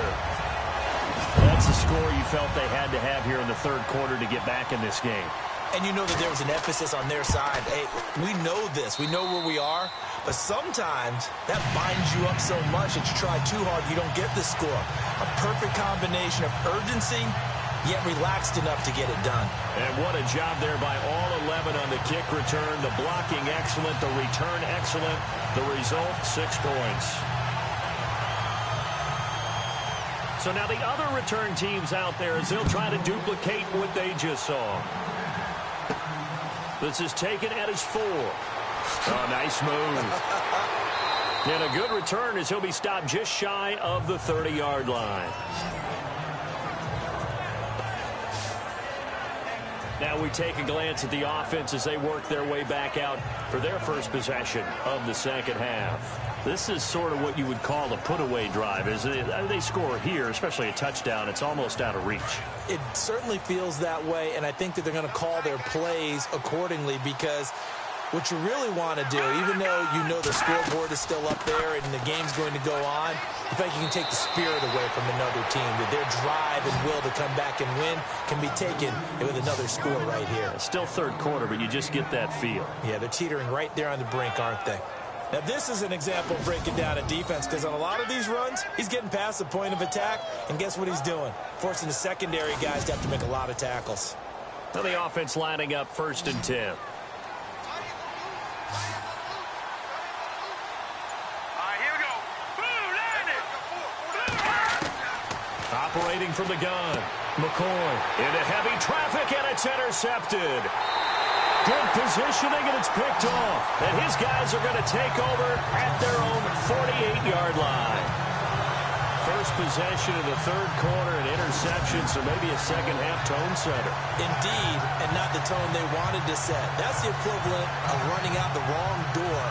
S2: That's the score you felt they had to have here in the third quarter to get back in this game.
S3: And you know that there was an emphasis on their side. Hey, we know this. We know where we are. But sometimes that binds you up so much that you try too hard, you don't get the score. A perfect combination of urgency, yet relaxed enough to get it done.
S2: And what a job there by all 11 on the kick return. The blocking excellent, the return excellent. The result, 6 points. So now the other return teams out there as they'll try to duplicate what they just saw. This is taken at his 4. Oh, nice move. And a good return as he'll be stopped just shy of the 30-yard line. Now we take a glance at the offense as they work their way back out for their first possession of the second half. This is sort of what you would call a put-away drive, isn't it? They score here, especially a touchdown. It's almost out of reach.
S3: It certainly feels that way, and I think that they're going to call their plays accordingly because what you really want to do, even though you know the scoreboard is still up there and the game's going to go on, I think you can take the spirit away from another team. That their drive and will to come back and win can be taken with another score right here.
S2: It's still third quarter, but you just get that feel.
S3: Yeah, they're teetering right there on the brink, aren't they? Now, this is an example of breaking down a defense because on a lot of these runs, he's getting past the point of attack, and guess what he's doing? Forcing the secondary guys to have to make a lot of tackles.
S2: Now the offense lining up 1st and 10. Operating from the gun. McCoy into heavy traffic, and it's intercepted. Good positioning, and it's picked off. And his guys are going to take over at their own 48-yard line. First possession of the third quarter, an interception, so maybe a second-half tone setter.
S3: Indeed, and not the tone they wanted to set. That's the equivalent of running out the wrong door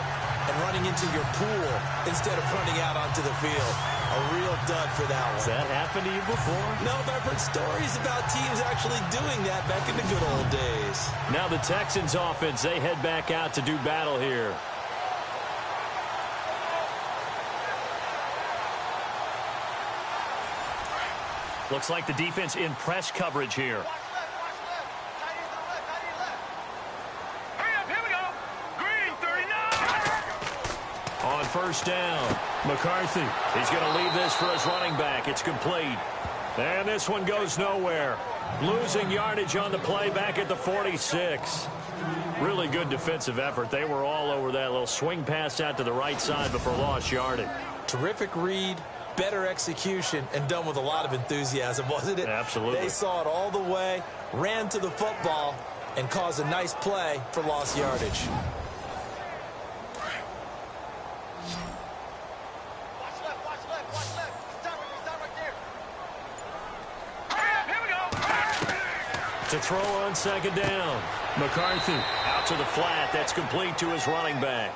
S3: and running into your pool instead of running out onto the field. A real dud for that one.
S2: Has that happened to you before?
S3: No, but I've heard stories about teams actually doing that back in the good old days.
S2: Now the Texans offense, they head back out to do battle here. Looks like the defense in press coverage here. On first down, McCarthy. He's going to leave this for his running back. It's complete. And this one goes nowhere. Losing yardage on the play back at the 46. Really good defensive effort. They were all over that little swing pass out to the right side before lost yardage.
S3: Terrific read, better execution, and done with a lot of enthusiasm, wasn't it?
S2: Absolutely.
S3: They saw it all the way, ran to the football, and caused a nice play for lost yardage.
S2: To throw on second down. McCarthy out to the flat. That's complete to his running back.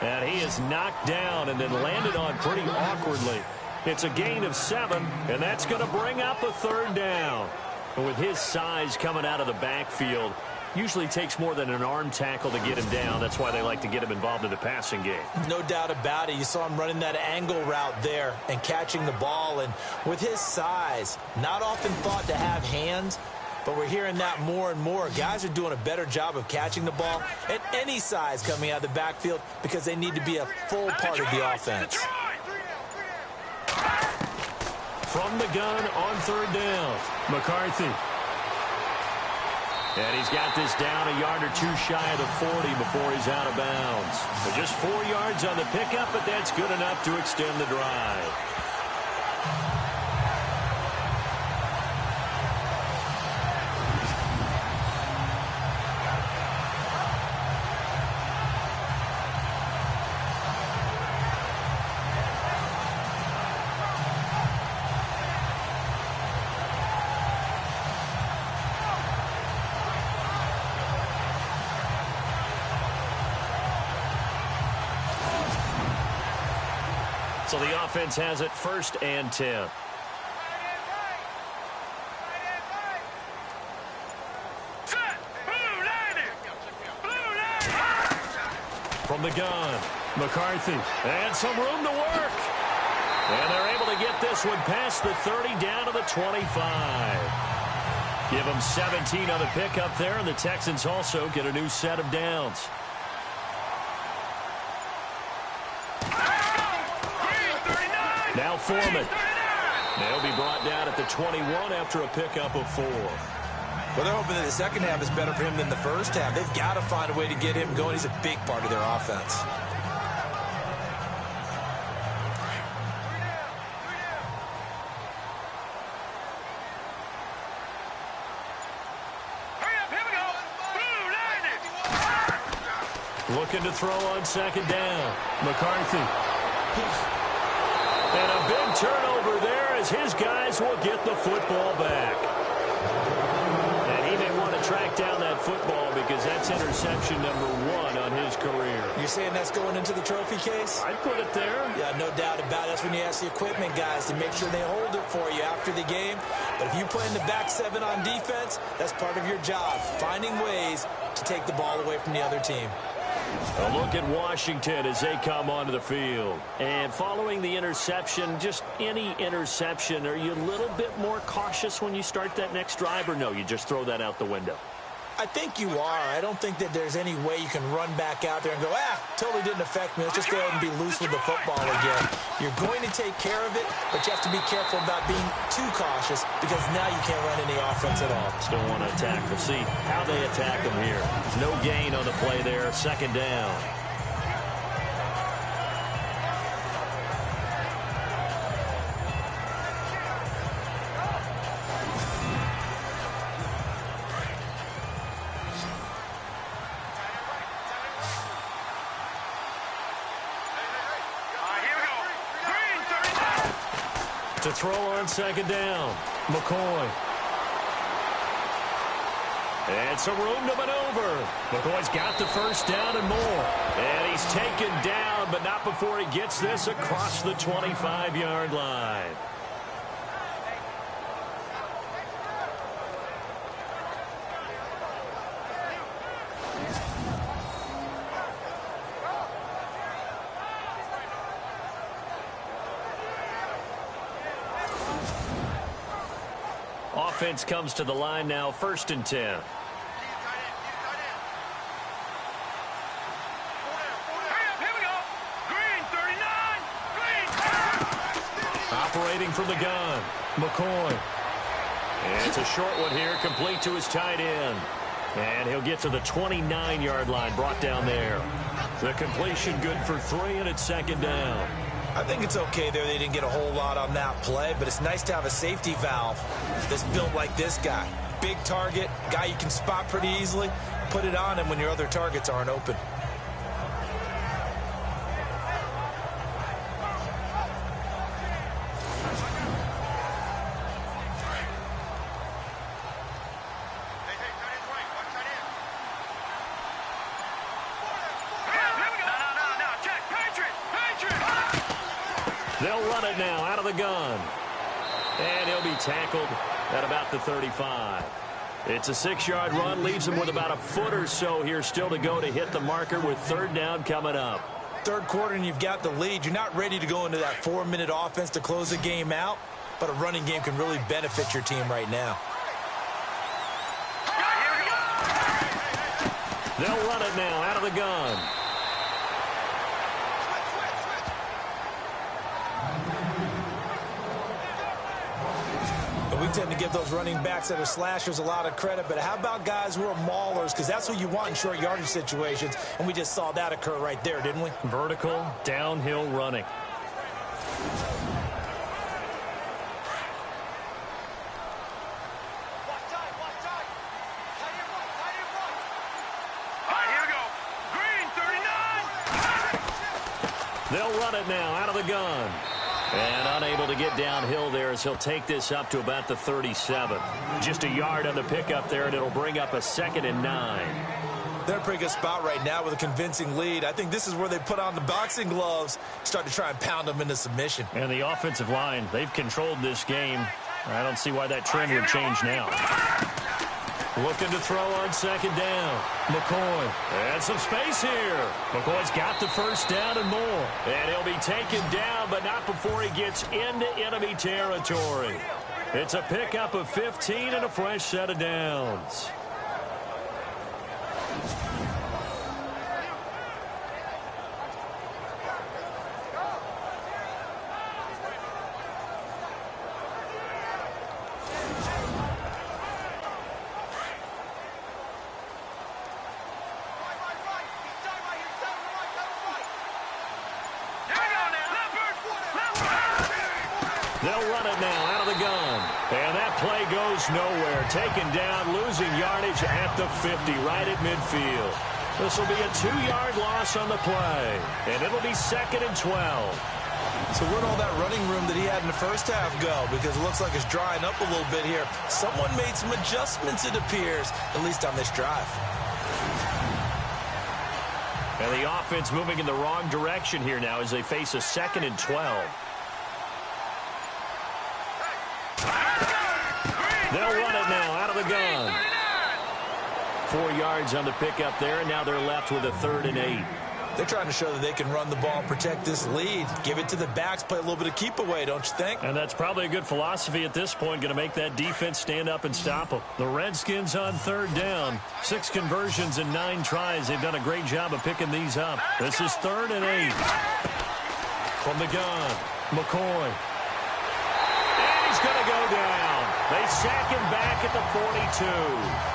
S2: And he is knocked down and then landed on pretty awkwardly. It's a gain of 7, and that's going to bring up a third down. And with his size coming out of the backfield, usually takes more than an arm tackle to get him down. That's why they like to get him involved in the passing game.
S3: No doubt about it. You saw him running that angle route there and catching the ball. And with his size, not often thought to have hands, but we're hearing that more and more. Guys are doing a better job of catching the ball at any size coming out of the backfield because they need to be a full part of the offense.
S2: From the gun on third down, McCarthy. And he's got this down a yard or two shy of the 40 before he's out of bounds. But just 4 yards on the pickup, but that's good enough to extend the drive. So the offense has it 1st and 10. From the gun, McCarthy, and some room to work. And they're able to get this one past the 30 down to the 25. Give them 17 on the pickup there, and the Texans also get a new set of downs. Now Foreman. They'll be brought down at the 21 after a pickup of 4.
S3: Well, they're hoping that the second half is better for him than the first half. They've got to find a way to get him going. He's a big part of their offense.
S2: Looking to throw on second down. McCarthy. And a big turnover there as his guys will get the football back. And he may want to track down that football because that's interception number 1 on his career.
S3: You're saying that's going into the trophy case?
S2: I'd put it there.
S3: Yeah, no doubt about it. That's when you ask the equipment guys to make sure they hold it for you after the game. But if you play in the back 7 on defense, that's part of your job, finding ways to take the ball away from the other team.
S2: A look at Washington as they come onto the field. And following the interception, just any interception, are you a little bit more cautious when you start that next drive, or no, you just throw that out the window?
S3: I think you are. I don't think that there's any way you can run back out there and go, totally didn't affect me. Let's just go ahead and be loose with the football again. You're going to take care of it, but you have to be careful about being too cautious because now you can't run any offense at all.
S2: Still want to attack. We'll see how they attack them here. No gain on the play there. Second down. To throw on second down, McCoy. And some room to maneuver. McCoy's got the first down and more. And he's taken down, but not before he gets this across the 25-yard line. Offense comes to the line now, 1st and 10. Operating from the gun, McCoy. And it's a short one here, complete to his tight end. And he'll get to the 29-yard line, brought down there. The completion good for 3, and it's second down.
S3: I think it's okay there. They didn't get a whole lot on that play, but it's nice to have a safety valve that's built like this guy. Big target, guy you can spot pretty easily. Put it on him when your other targets aren't open.
S2: They'll run it now out of the gun. And he'll be tackled at about the 35. It's a 6-yard run, leaves him with about a foot or so here still to go to hit the marker with third down coming up.
S3: Third quarter and you've got the lead. You're not ready to go into that 4-minute offense to close the game out, but a running game can really benefit your team right now.
S2: They'll run it now out of the gun.
S3: We tend to give those running backs that are slashers a lot of credit, but how about guys who are maulers? Because that's what you want in short yardage situations, and we just saw that occur right there, didn't we?
S2: Vertical, downhill running. They'll run it now out of the gun. And unable to get downhill there as he'll take this up to about the 37. Just a yard on the pickup there, and it'll bring up a 2nd and 9.
S3: They're in a pretty good spot right now with a convincing lead. I think this is where they put on the boxing gloves, start to try and pound them into submission.
S2: And the offensive line, they've controlled this game. I don't see why that trend would change now. Looking to throw on second down. McCoy. And some space here. McCoy's got the first down and more. And he'll be taken down, but not before he gets into enemy territory. It's a pickup of 15 and a fresh set of downs. They'll run it now out of the gun. And that play goes nowhere. Taken down, losing yardage at the 50, right at midfield. This will be a 2-yard loss on the play. And it'll be 2nd and 12.
S3: So where'd all that running room that he had in the first half go? Because it looks like it's drying up a little bit here. Someone made some adjustments, it appears, at least on this drive.
S2: And the offense moving in the wrong direction here now as they face a 2nd and 12. They'll run it now out of the gun. 4 yards on the pickup there, and now they're left with a 3rd and 8.
S3: They're trying to show that they can run the ball and protect this lead. Give it to the backs, play a little bit of keep away, don't you think?
S2: And that's probably a good philosophy at this point, going to make that defense stand up and stop them. The Redskins on 3rd down. 6 conversions and 9 tries. They've done a great job of picking these up. This is 3rd and 8. From the gun, McCoy. And he's going to go down. They sack him back at the 42.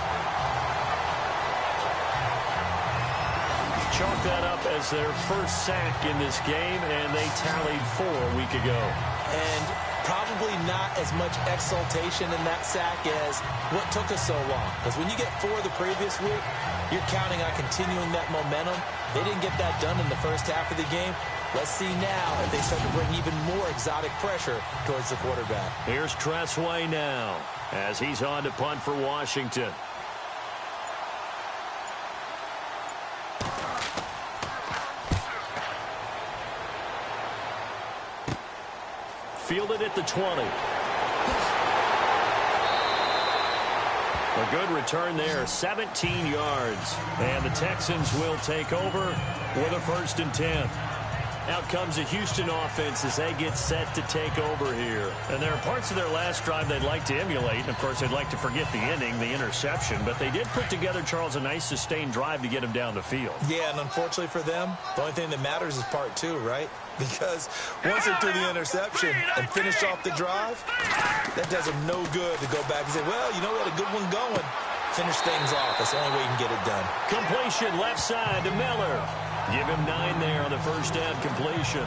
S2: Chalk that up as their first sack in this game, and they tallied 4 a week ago.
S3: And probably not as much exultation in that sack as what took us so long. Because when you get 4 the previous week, you're counting on continuing that momentum. They didn't get that done in the first half of the game. Let's see now if they start to bring even more exotic pressure towards the quarterback.
S2: Here's Tressway now as he's on to punt for Washington. Fielded at the 20. A good return there, 17 yards. And the Texans will take over with a 1st and 10. Out comes the Houston offense as they get set to take over here. And there are parts of their last drive they'd like to emulate. And, of course, they'd like to forget the ending, the interception. But they did put together, Charles, a nice sustained drive to get him down the field.
S3: Yeah, and unfortunately for them, the only thing that matters is part 2, right? Because once they threw the interception and finished off the drive, that does them no good to go back and say, well, you know, we had a good one going. Finish things off. That's the only way you can get it done.
S2: Completion left side to Miller. Give him 9 there on the first down completion.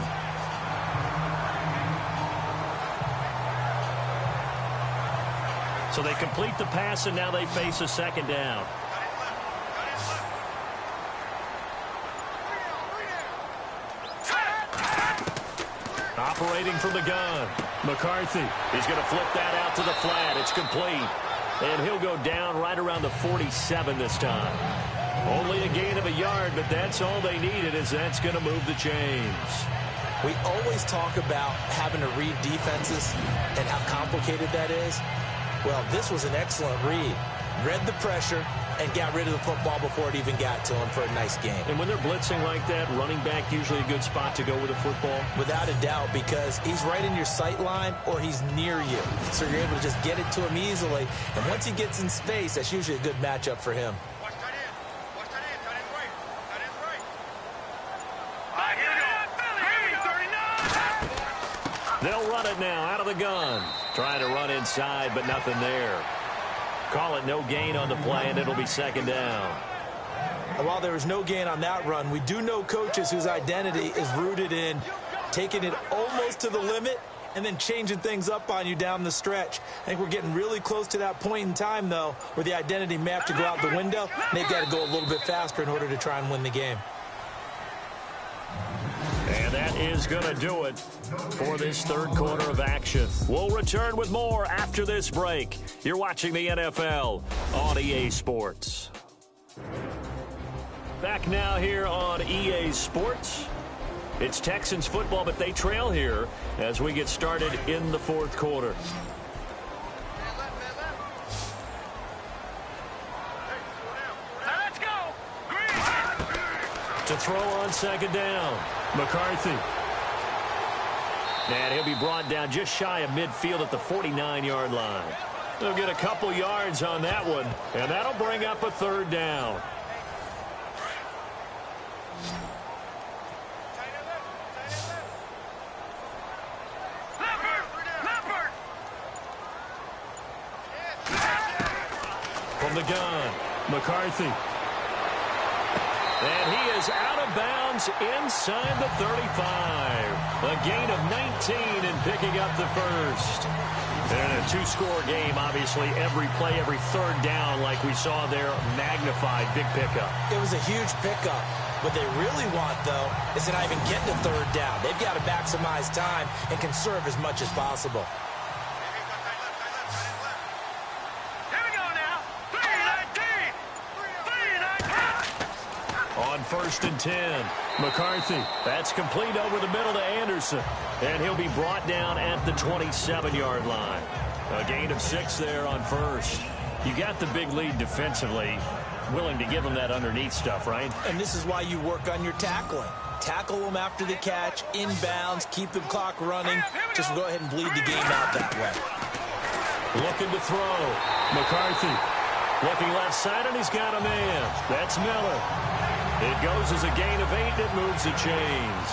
S2: So they complete the pass, and now they face a 2nd down. Operating from the gun, McCarthy. He's going to flip that out to the flat. It's complete. And he'll go down right around the 47 this time. Only a gain of a yard, but that's all they needed, as that's going to move the chains.
S3: We always talk about having to read defenses and how complicated that is. Well, this was an excellent read. Read the pressure and got rid of the football before it even got to him for a nice game.
S2: And when they're blitzing like that, running back usually a good spot to go with a football?
S3: Without a doubt, because he's right in your sight line or he's near you. So you're able to just get it to him easily. And once he gets in space, that's usually a good matchup for him.
S4: Watch tight end. Watch tight end. Tight end's right. Tight end's right. Here we go.
S2: They'll run it now out of the gun. Trying to run inside, but nothing there. Call it no gain on the play, and it'll be 2nd down.
S3: And while there was no gain on that run, we do know coaches whose identity is rooted in taking it almost to the limit and then changing things up on you down the stretch. I think we're getting really close to that point in time, though, where the identity may have to go out the window, and they've got to go a little bit faster in order to try and win the game.
S2: And that is going to do it for this 3rd quarter of action. We'll return with more after this break. You're watching the NFL on EA Sports. Back now here on EA Sports. It's Texans football, but they trail here as we get started in the 4th quarter.
S4: Let's go.
S2: To throw on 2nd down, McCarthy. And he'll be brought down just shy of midfield at the 49-yard line. They'll get a couple yards on that one, and that'll bring up a 3rd down. From the gun, McCarthy. And he is out of bounds inside the 35. A gain of 19 and picking up the first. And a 2-score game, obviously, every play, every 3rd down, like we saw there, magnified, big pickup.
S3: It was a huge pickup. What they really want, though, is to not even get to third down. They've got to maximize time and conserve as much as possible.
S4: Here we go now. 3-19. 3-19.
S2: On 1st and 10, McCarthy. That's complete over the middle to Anderson. And he'll be brought down at the 27-yard line. A gain of 6 there on 1st. You got the big lead defensively. Willing to give them that underneath stuff, right?
S3: And this is why you work on your tackling. Tackle them after the catch, inbounds, keep the clock running. Just go ahead and bleed the game out that way.
S2: Looking to throw. McCarthy looking left side, and he's got a man. That's Miller. It goes as a gain of 8. It moves the chains.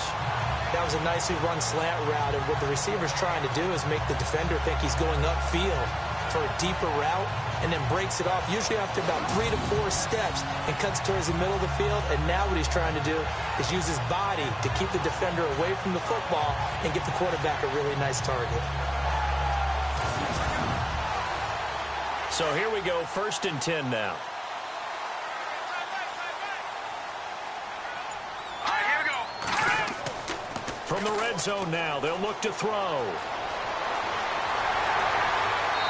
S3: That was a nicely run slant route, and what the receiver's trying to do is make the defender think he's going upfield for a deeper route, and then breaks it off, usually after about 3 to 4 steps, and cuts towards the middle of the field. And now what he's trying to do is use his body to keep the defender away from the football and get the quarterback a really nice target.
S2: So here we go, 1st and 10 now.
S4: All right, here we go.
S2: From the red zone now, they'll look to throw.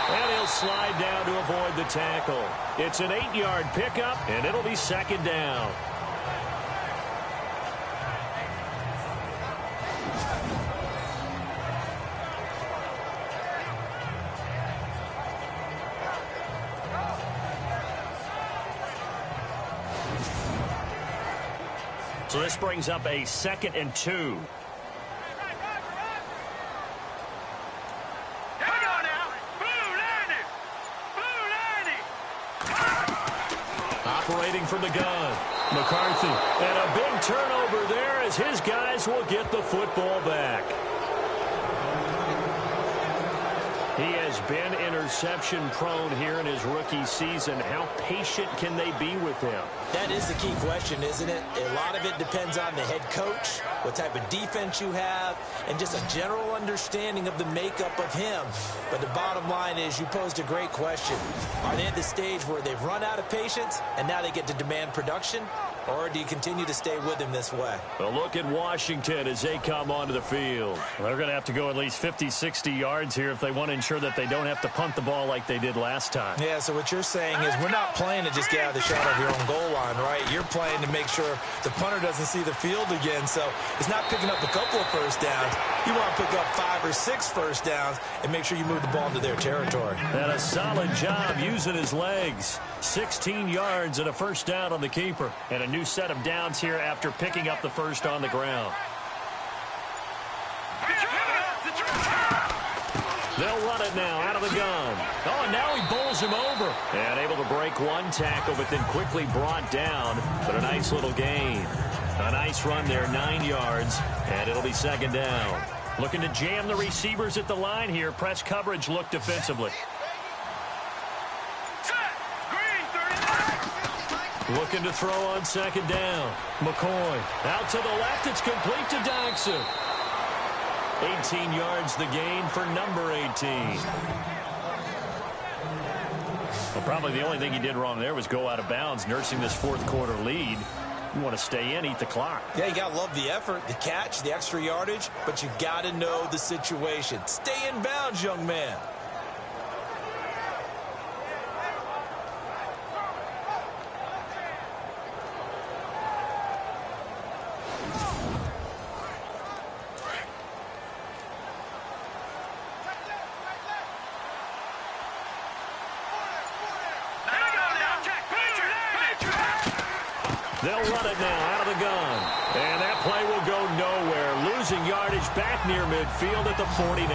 S2: And he'll slide down to avoid the tackle. It's an 8-yard pickup, and it'll be 2nd down. So this brings up a 2nd and 2. Operating from the gun, McCarthy. And a big turnover there as his guys will get the football back. He has been interception prone here in his rookie season. How patient can they be with him?
S3: That is the key question, isn't it? A lot of it depends on the head coach, what type of defense you have, and just a general understanding of the makeup of him. But the bottom line is you posed a great question. Are they at the stage where they've run out of patience and now they get to demand production? Or do you continue to stay with him this way?
S2: A look at Washington as they come onto the field. They're going to have to go at least 50, 60 yards here if they want to ensure that they don't have to punt the ball like they did last time.
S3: Yeah, so what you're saying is we're not playing to just get out of the shadow of your own goal line, right? You're playing to make sure the punter doesn't see the field again. So it's not picking up a couple of first downs. You want to pick up 5 or 6 first downs and make sure you move the ball into their territory.
S2: And a solid job using his legs. 16 yards and a first down on the keeper. And a new set of downs here after picking up the first on the ground. They'll run it now out of the gun. Oh, and now he bowls him over. And able to break one tackle, but then quickly brought down. But a nice little gain. A nice run there, 9 yards. And it'll be 2nd down. Looking to jam the receivers at the line here. Press coverage look defensively. Looking to throw on 2nd down. McCoy out to the left. It's complete to Dodson. 18 yards the gain for number 18. Well, probably the only thing he did wrong there was go out of bounds, nursing this 4th quarter lead. You want to stay in, eat the clock.
S3: Yeah, you got to love the effort, the catch, the extra yardage, but you got to know the situation. Stay in bounds, young man.
S2: They'll run it now out of the gun. And that play will go nowhere. Losing yardage back near midfield at the 49.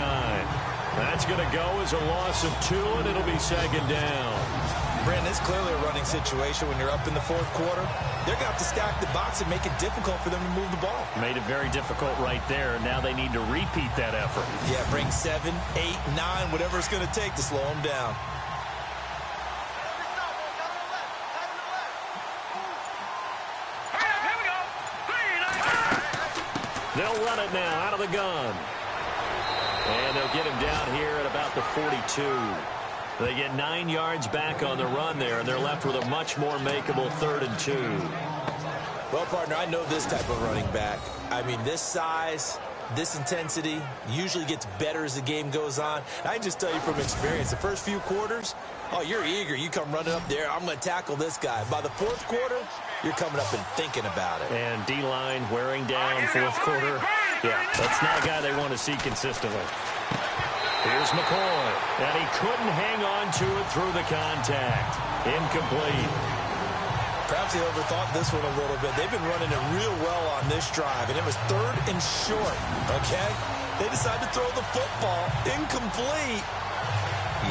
S2: That's going to go as a loss of 2, and it'll be 2nd down.
S3: Brandon, it's clearly a running situation when you're up in the 4th quarter. They're going to have to stack the box and make it difficult for them to move the ball.
S2: Made it very difficult right there. Now they need to repeat that effort.
S3: Yeah, bring 7, 8, 9, whatever it's going to take to slow them down.
S2: They'll run it now out of the gun. And they'll get him down here at about the 42. They get 9 yards back on the run there, and they're left with a much more makeable 3rd and 2.
S3: Well, partner, I know this type of running back. I mean, this size, this intensity usually gets better as the game goes on. And I can just tell you from experience, the first few quarters, oh, you're eager. You come running up there, I'm going to tackle this guy. By the fourth quarter, you're coming up and thinking about it.
S2: And D-line wearing down fourth quarter. Yeah, that's not a guy they want to see consistently. Here's McCoy, and he couldn't hang on to it through the contact. Incomplete.
S3: Perhaps they overthought this one a little bit. They've been running it real well on this drive, and it was 3rd and short, okay? They decided to throw the football. Incomplete.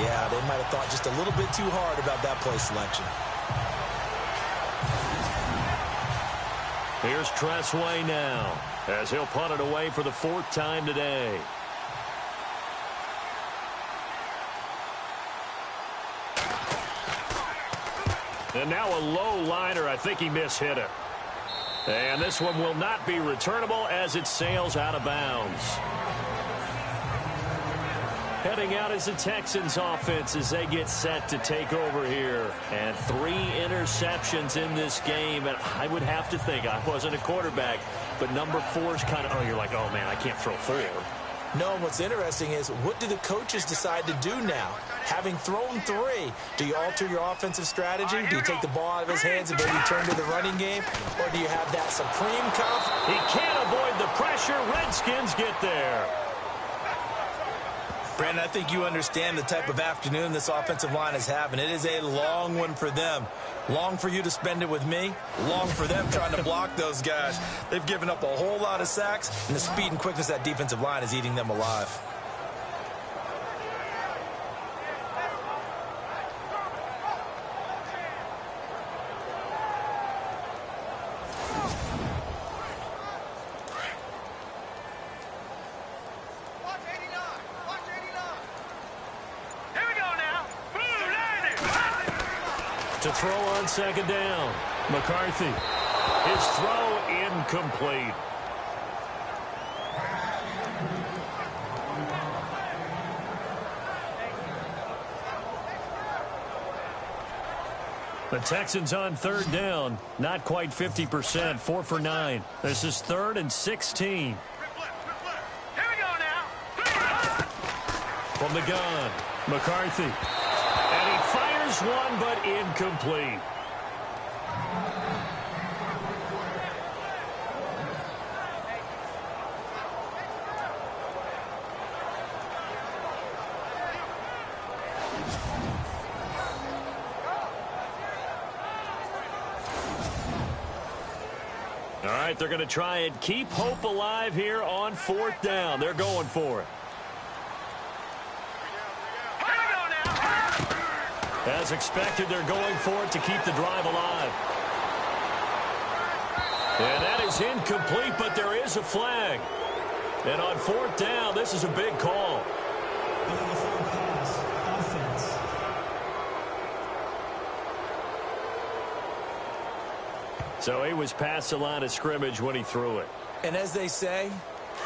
S3: Yeah, they might have thought just a little bit too hard about that play selection.
S2: Here's Tressway now, as he'll punt it away for the 4th time today. And now a low liner. I think he mishit it. And this one will not be returnable as it sails out of bounds. Heading out is the Texans offense as they get set to take over here. And 3 interceptions in this game. And I would have to think, I wasn't a quarterback, but number 4 is kind of, oh, you're like, oh, man, I can't throw 4.
S3: No, and what's interesting is, what do the coaches decide to do now? Having thrown 3, do you alter your offensive strategy? Do you take the ball out of his hands and maybe turn to the running game? Or do you have that supreme confidence?
S2: He can't avoid the pressure. Redskins get there.
S3: Brandon, I think you understand the type of afternoon this offensive line is having. It is a long one for them. Long for you to spend it with me. Long for them trying to block those guys. They've given up a whole lot of sacks, and the speed and quickness of that defensive line is eating them alive.
S2: To throw on 2nd down. McCarthy. His throw incomplete. The Texans on 3rd down. Not quite 50%. 4 for 9. This is 3rd and 16.
S4: Here we go now.
S2: From the gun. McCarthy. And he fires one, but incomplete. All right, they're going to try and keep hope alive here on 4th down. They're going for it. As expected, they're going for it to keep the drive alive. And that is incomplete, but there is a flag. And on 4th down, this is a big call. So he was past the line of scrimmage when he threw it.
S3: And as they say,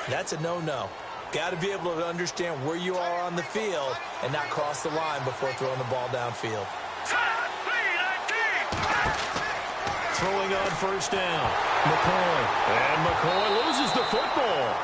S3: that's a no-no. Got to be able to understand where you are on the field and not cross the line before throwing the ball downfield.
S2: Throwing on 1st down. McCoy. And McCoy loses the football.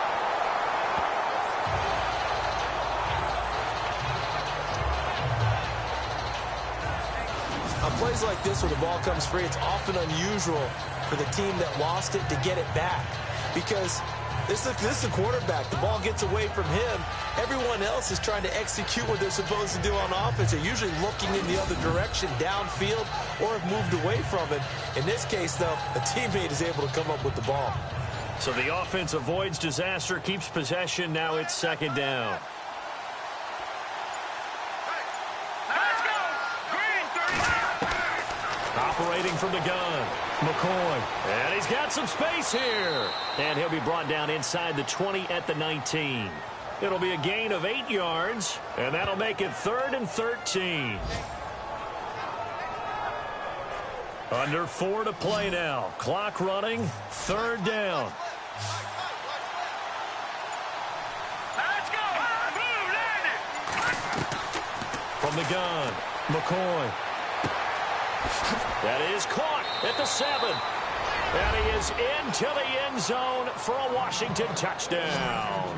S3: On plays like this where the ball comes free, it's often unusual for the team that lost it to get it back. Because this is the quarterback. The ball gets away from him. Everyone else is trying to execute what they're supposed to do on offense. They're usually looking in the other direction, downfield, or have moved away from it. In this case, though, a teammate is able to come up with the ball.
S2: So the offense avoids disaster, keeps possession. Now it's 2nd down.
S4: Let's go! Green, 30.
S2: Operating from the gun. McCoy. And he's got some space here. And he'll be brought down inside the 20 at the 19. It'll be a gain of 8 yards, and that'll make it 3rd and 13. Under 4 to play now. Clock running. 3rd down.
S4: Let's go! Move, land it!
S2: From the gun. McCoy. That is caught at the 7. And he is into the end zone for a Washington touchdown.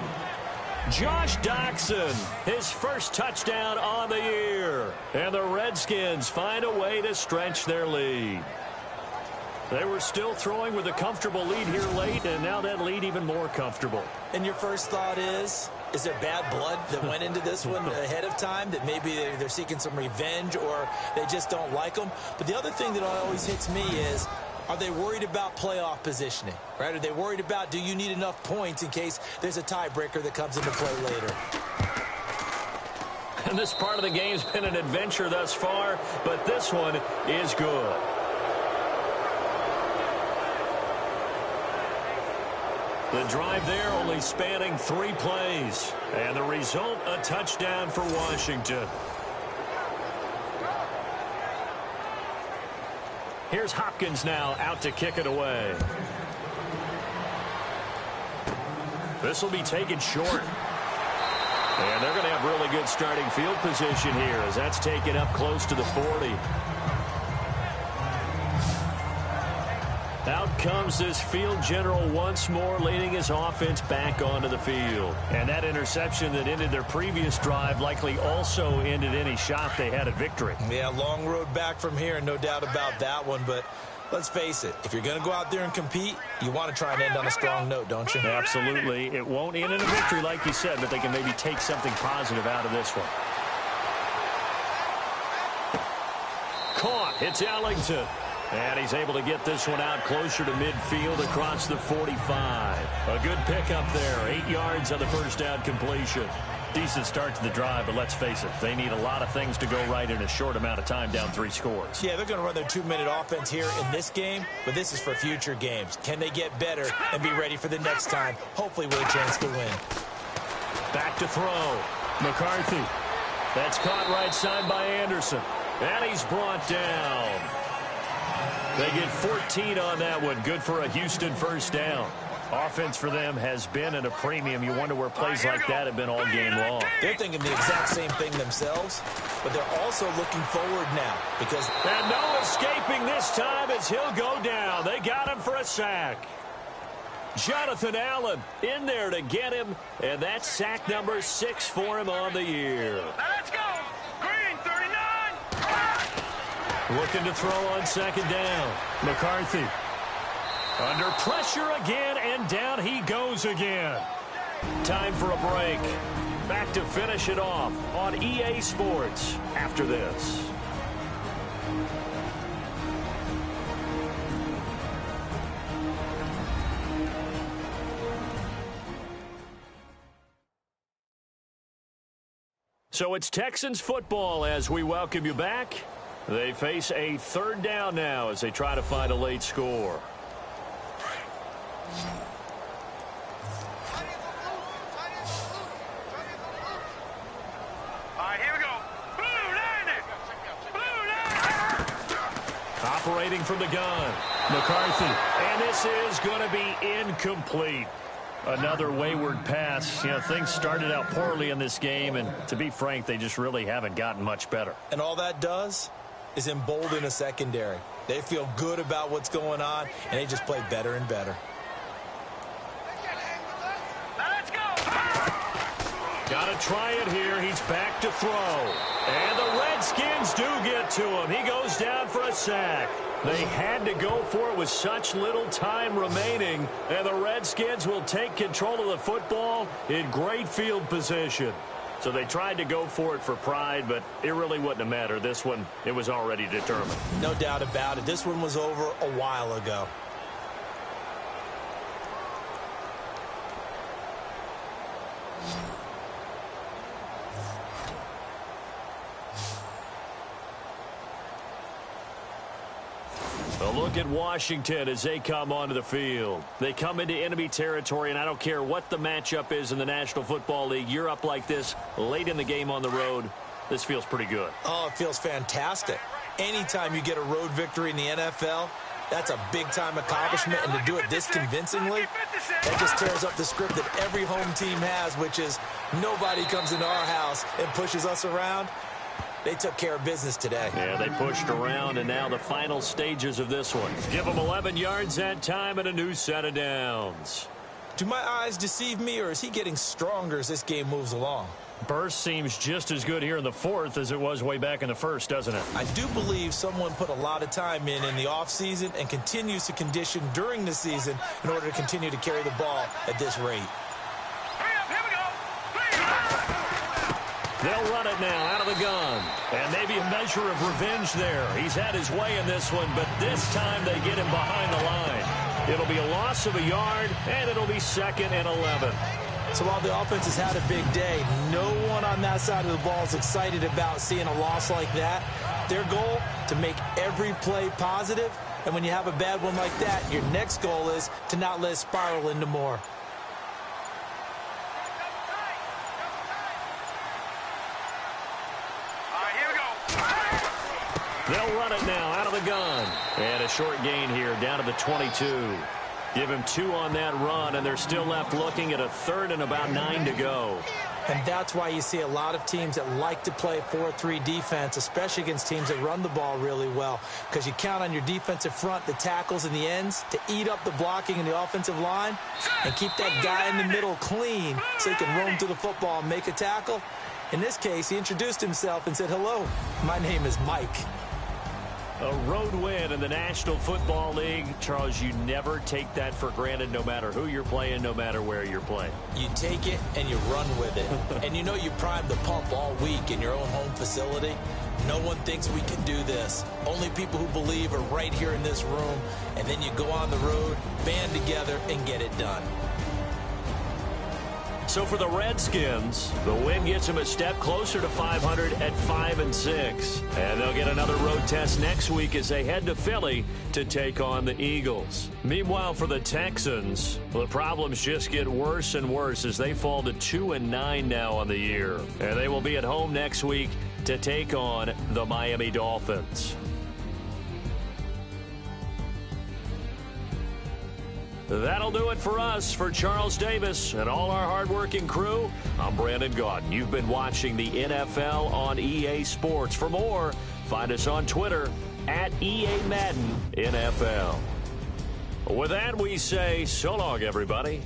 S2: Josh Doxson, his first touchdown on the year. And the Redskins find a way to stretch their lead. They were still throwing with a comfortable lead here late, and now that lead even more comfortable.
S3: And your first thought is there bad blood that went into this one ahead of time, that maybe they're seeking some revenge or they just don't like them? But the other thing that always hits me is, are they worried about playoff positioning? Right? Are they worried about, do you need enough points in case there's a tiebreaker that comes into play later?
S2: And this part of the game's been an adventure thus far, but this one is good. The drive there only spanning 3 plays. And the result, a touchdown for Washington. Here's Hopkins now out to kick it away. This will be taken short. And they're going to have really good starting field position here as that's taken up close to the 40. Out comes this field general once more, leading his offense back onto the field. And that interception that ended their previous drive likely also ended any shot they had at victory.
S3: Yeah, long road back from here, no doubt about that one. But let's face it, if you're going to go out there and compete, you want to try and end on a strong note, don't you?
S2: Absolutely. It won't end in a victory like you said, but they can maybe take something positive out of this one. Caught. It's Ellington. And he's able to get this one out closer to midfield across the 45. A good pickup there. 8 yards on the first down completion. Decent start to the drive, but let's face it, they need a lot of things to go right in a short amount of time down 3 scores.
S3: Yeah, they're going to run their 2-minute offense here in this game, but this is for future games. Can they get better and be ready for the next time, hopefully with a chance to win?
S2: Back to throw. McCarthy. That's caught right side by Anderson. And he's brought down. They get 14 on that one. Good for a Houston first down. Offense for them has been at a premium. You wonder where plays like that have been all game long.
S3: They're thinking the exact same thing themselves, but they're also looking forward now because...
S2: And no escaping this time as he'll go down. They got him for a sack. Jonathan Allen in there to get him, and that's sack number 6 for him on the year.
S4: Now let's go. Green, 39.
S2: Looking to throw on second down. McCarthy. Under pressure again, and down he goes again. Time for a break. Back to finish it off on EA Sports after this. So it's Texans football as we welcome you back. They face a third down now as they try to find a late score.
S4: All right, here we go. Blue landed. Blue landed.
S2: Operating from the gun, McCarthy. And this is going to be incomplete. Another wayward pass. You know, things started out poorly in this game, and to be frank, they just really haven't gotten much better.
S3: And all that does is embolden a secondary. They feel good about what's going on, and they just play better and better.
S4: Now let's go.
S2: Got to try it here. He's back to throw. And the Redskins do get to him. He goes down for a sack. They had to go for it with such little time remaining, and the Redskins will take control of the football in great field position. So they tried to go for it for pride, but it really wouldn't have mattered. This one, it was already determined.
S3: No doubt about it. This one was over a while ago.
S2: A look at Washington as they come onto the field. They come into enemy territory, and I don't care what the matchup is in the National Football League. You're up like this late in the game on the road. This feels pretty good.
S3: Oh, it feels fantastic. Anytime you get a road victory in the NFL, that's a big-time accomplishment, and to do it this convincingly, that just tears up the script that every home team has, which is nobody comes into our house and pushes us around. They took care of business today.
S2: Yeah, they pushed around, and now the final stages of this one. Give them 11 yards that time and a new set of downs.
S3: Do my eyes deceive me, or is he getting stronger as this game moves along?
S2: Burst seems just as good here in the fourth as it was way back in the first, doesn't it?
S3: I do believe someone put a lot of time in the offseason and continues to condition during the season in order to continue to carry the ball at this rate.
S2: They'll run it now out of the gun. And maybe a measure of revenge there. He's had his way in this one, but this time they get him behind the line. It'll be a loss of a yard, and it'll be 2nd and 11.
S3: So while the offense has had a big day, no one on that side of the ball is excited about seeing a loss like that. Their goal, to make every play positive. And when you have a bad one like that, your next goal is to not let it spiral into more.
S2: They'll run it now out of the gun. And a short gain here down to the 22. Give him 2 on that run, and they're still left looking at a 3rd and about 9 to go.
S3: And that's why you see a lot of teams that like to play 4-3 defense, especially against teams that run the ball really well, because you count on your defensive front, the tackles and the ends, to eat up the blocking in the offensive line and keep that guy in the middle clean so he can roam to the football and make a tackle. In this case, he introduced himself and said, "Hello, my name is Mike."
S2: A road win in the National Football League. Charles, you never take that for granted, no matter who you're playing, no matter where you're playing.
S3: You take it and you run with it. And you know you primed the pump all week in your own home facility. No one thinks we can do this. Only people who believe are right here in this room. And then you go on the road, band together, and get it done.
S2: So for the Redskins, the win gets them a step closer to 500 at 5-6. And they'll get another road test next week as they head to Philly to take on the Eagles. Meanwhile, for the Texans, the problems just get worse and worse as they fall to 2-9 now on the year. And they will be at home next week to take on the Miami Dolphins. That'll do it for us. For Charles Davis and all our hardworking crew, I'm Brandon Gaudin. You've been watching the NFL on EA Sports. For more, find us on Twitter at EA Madden NFL. With that, we say so long, everybody.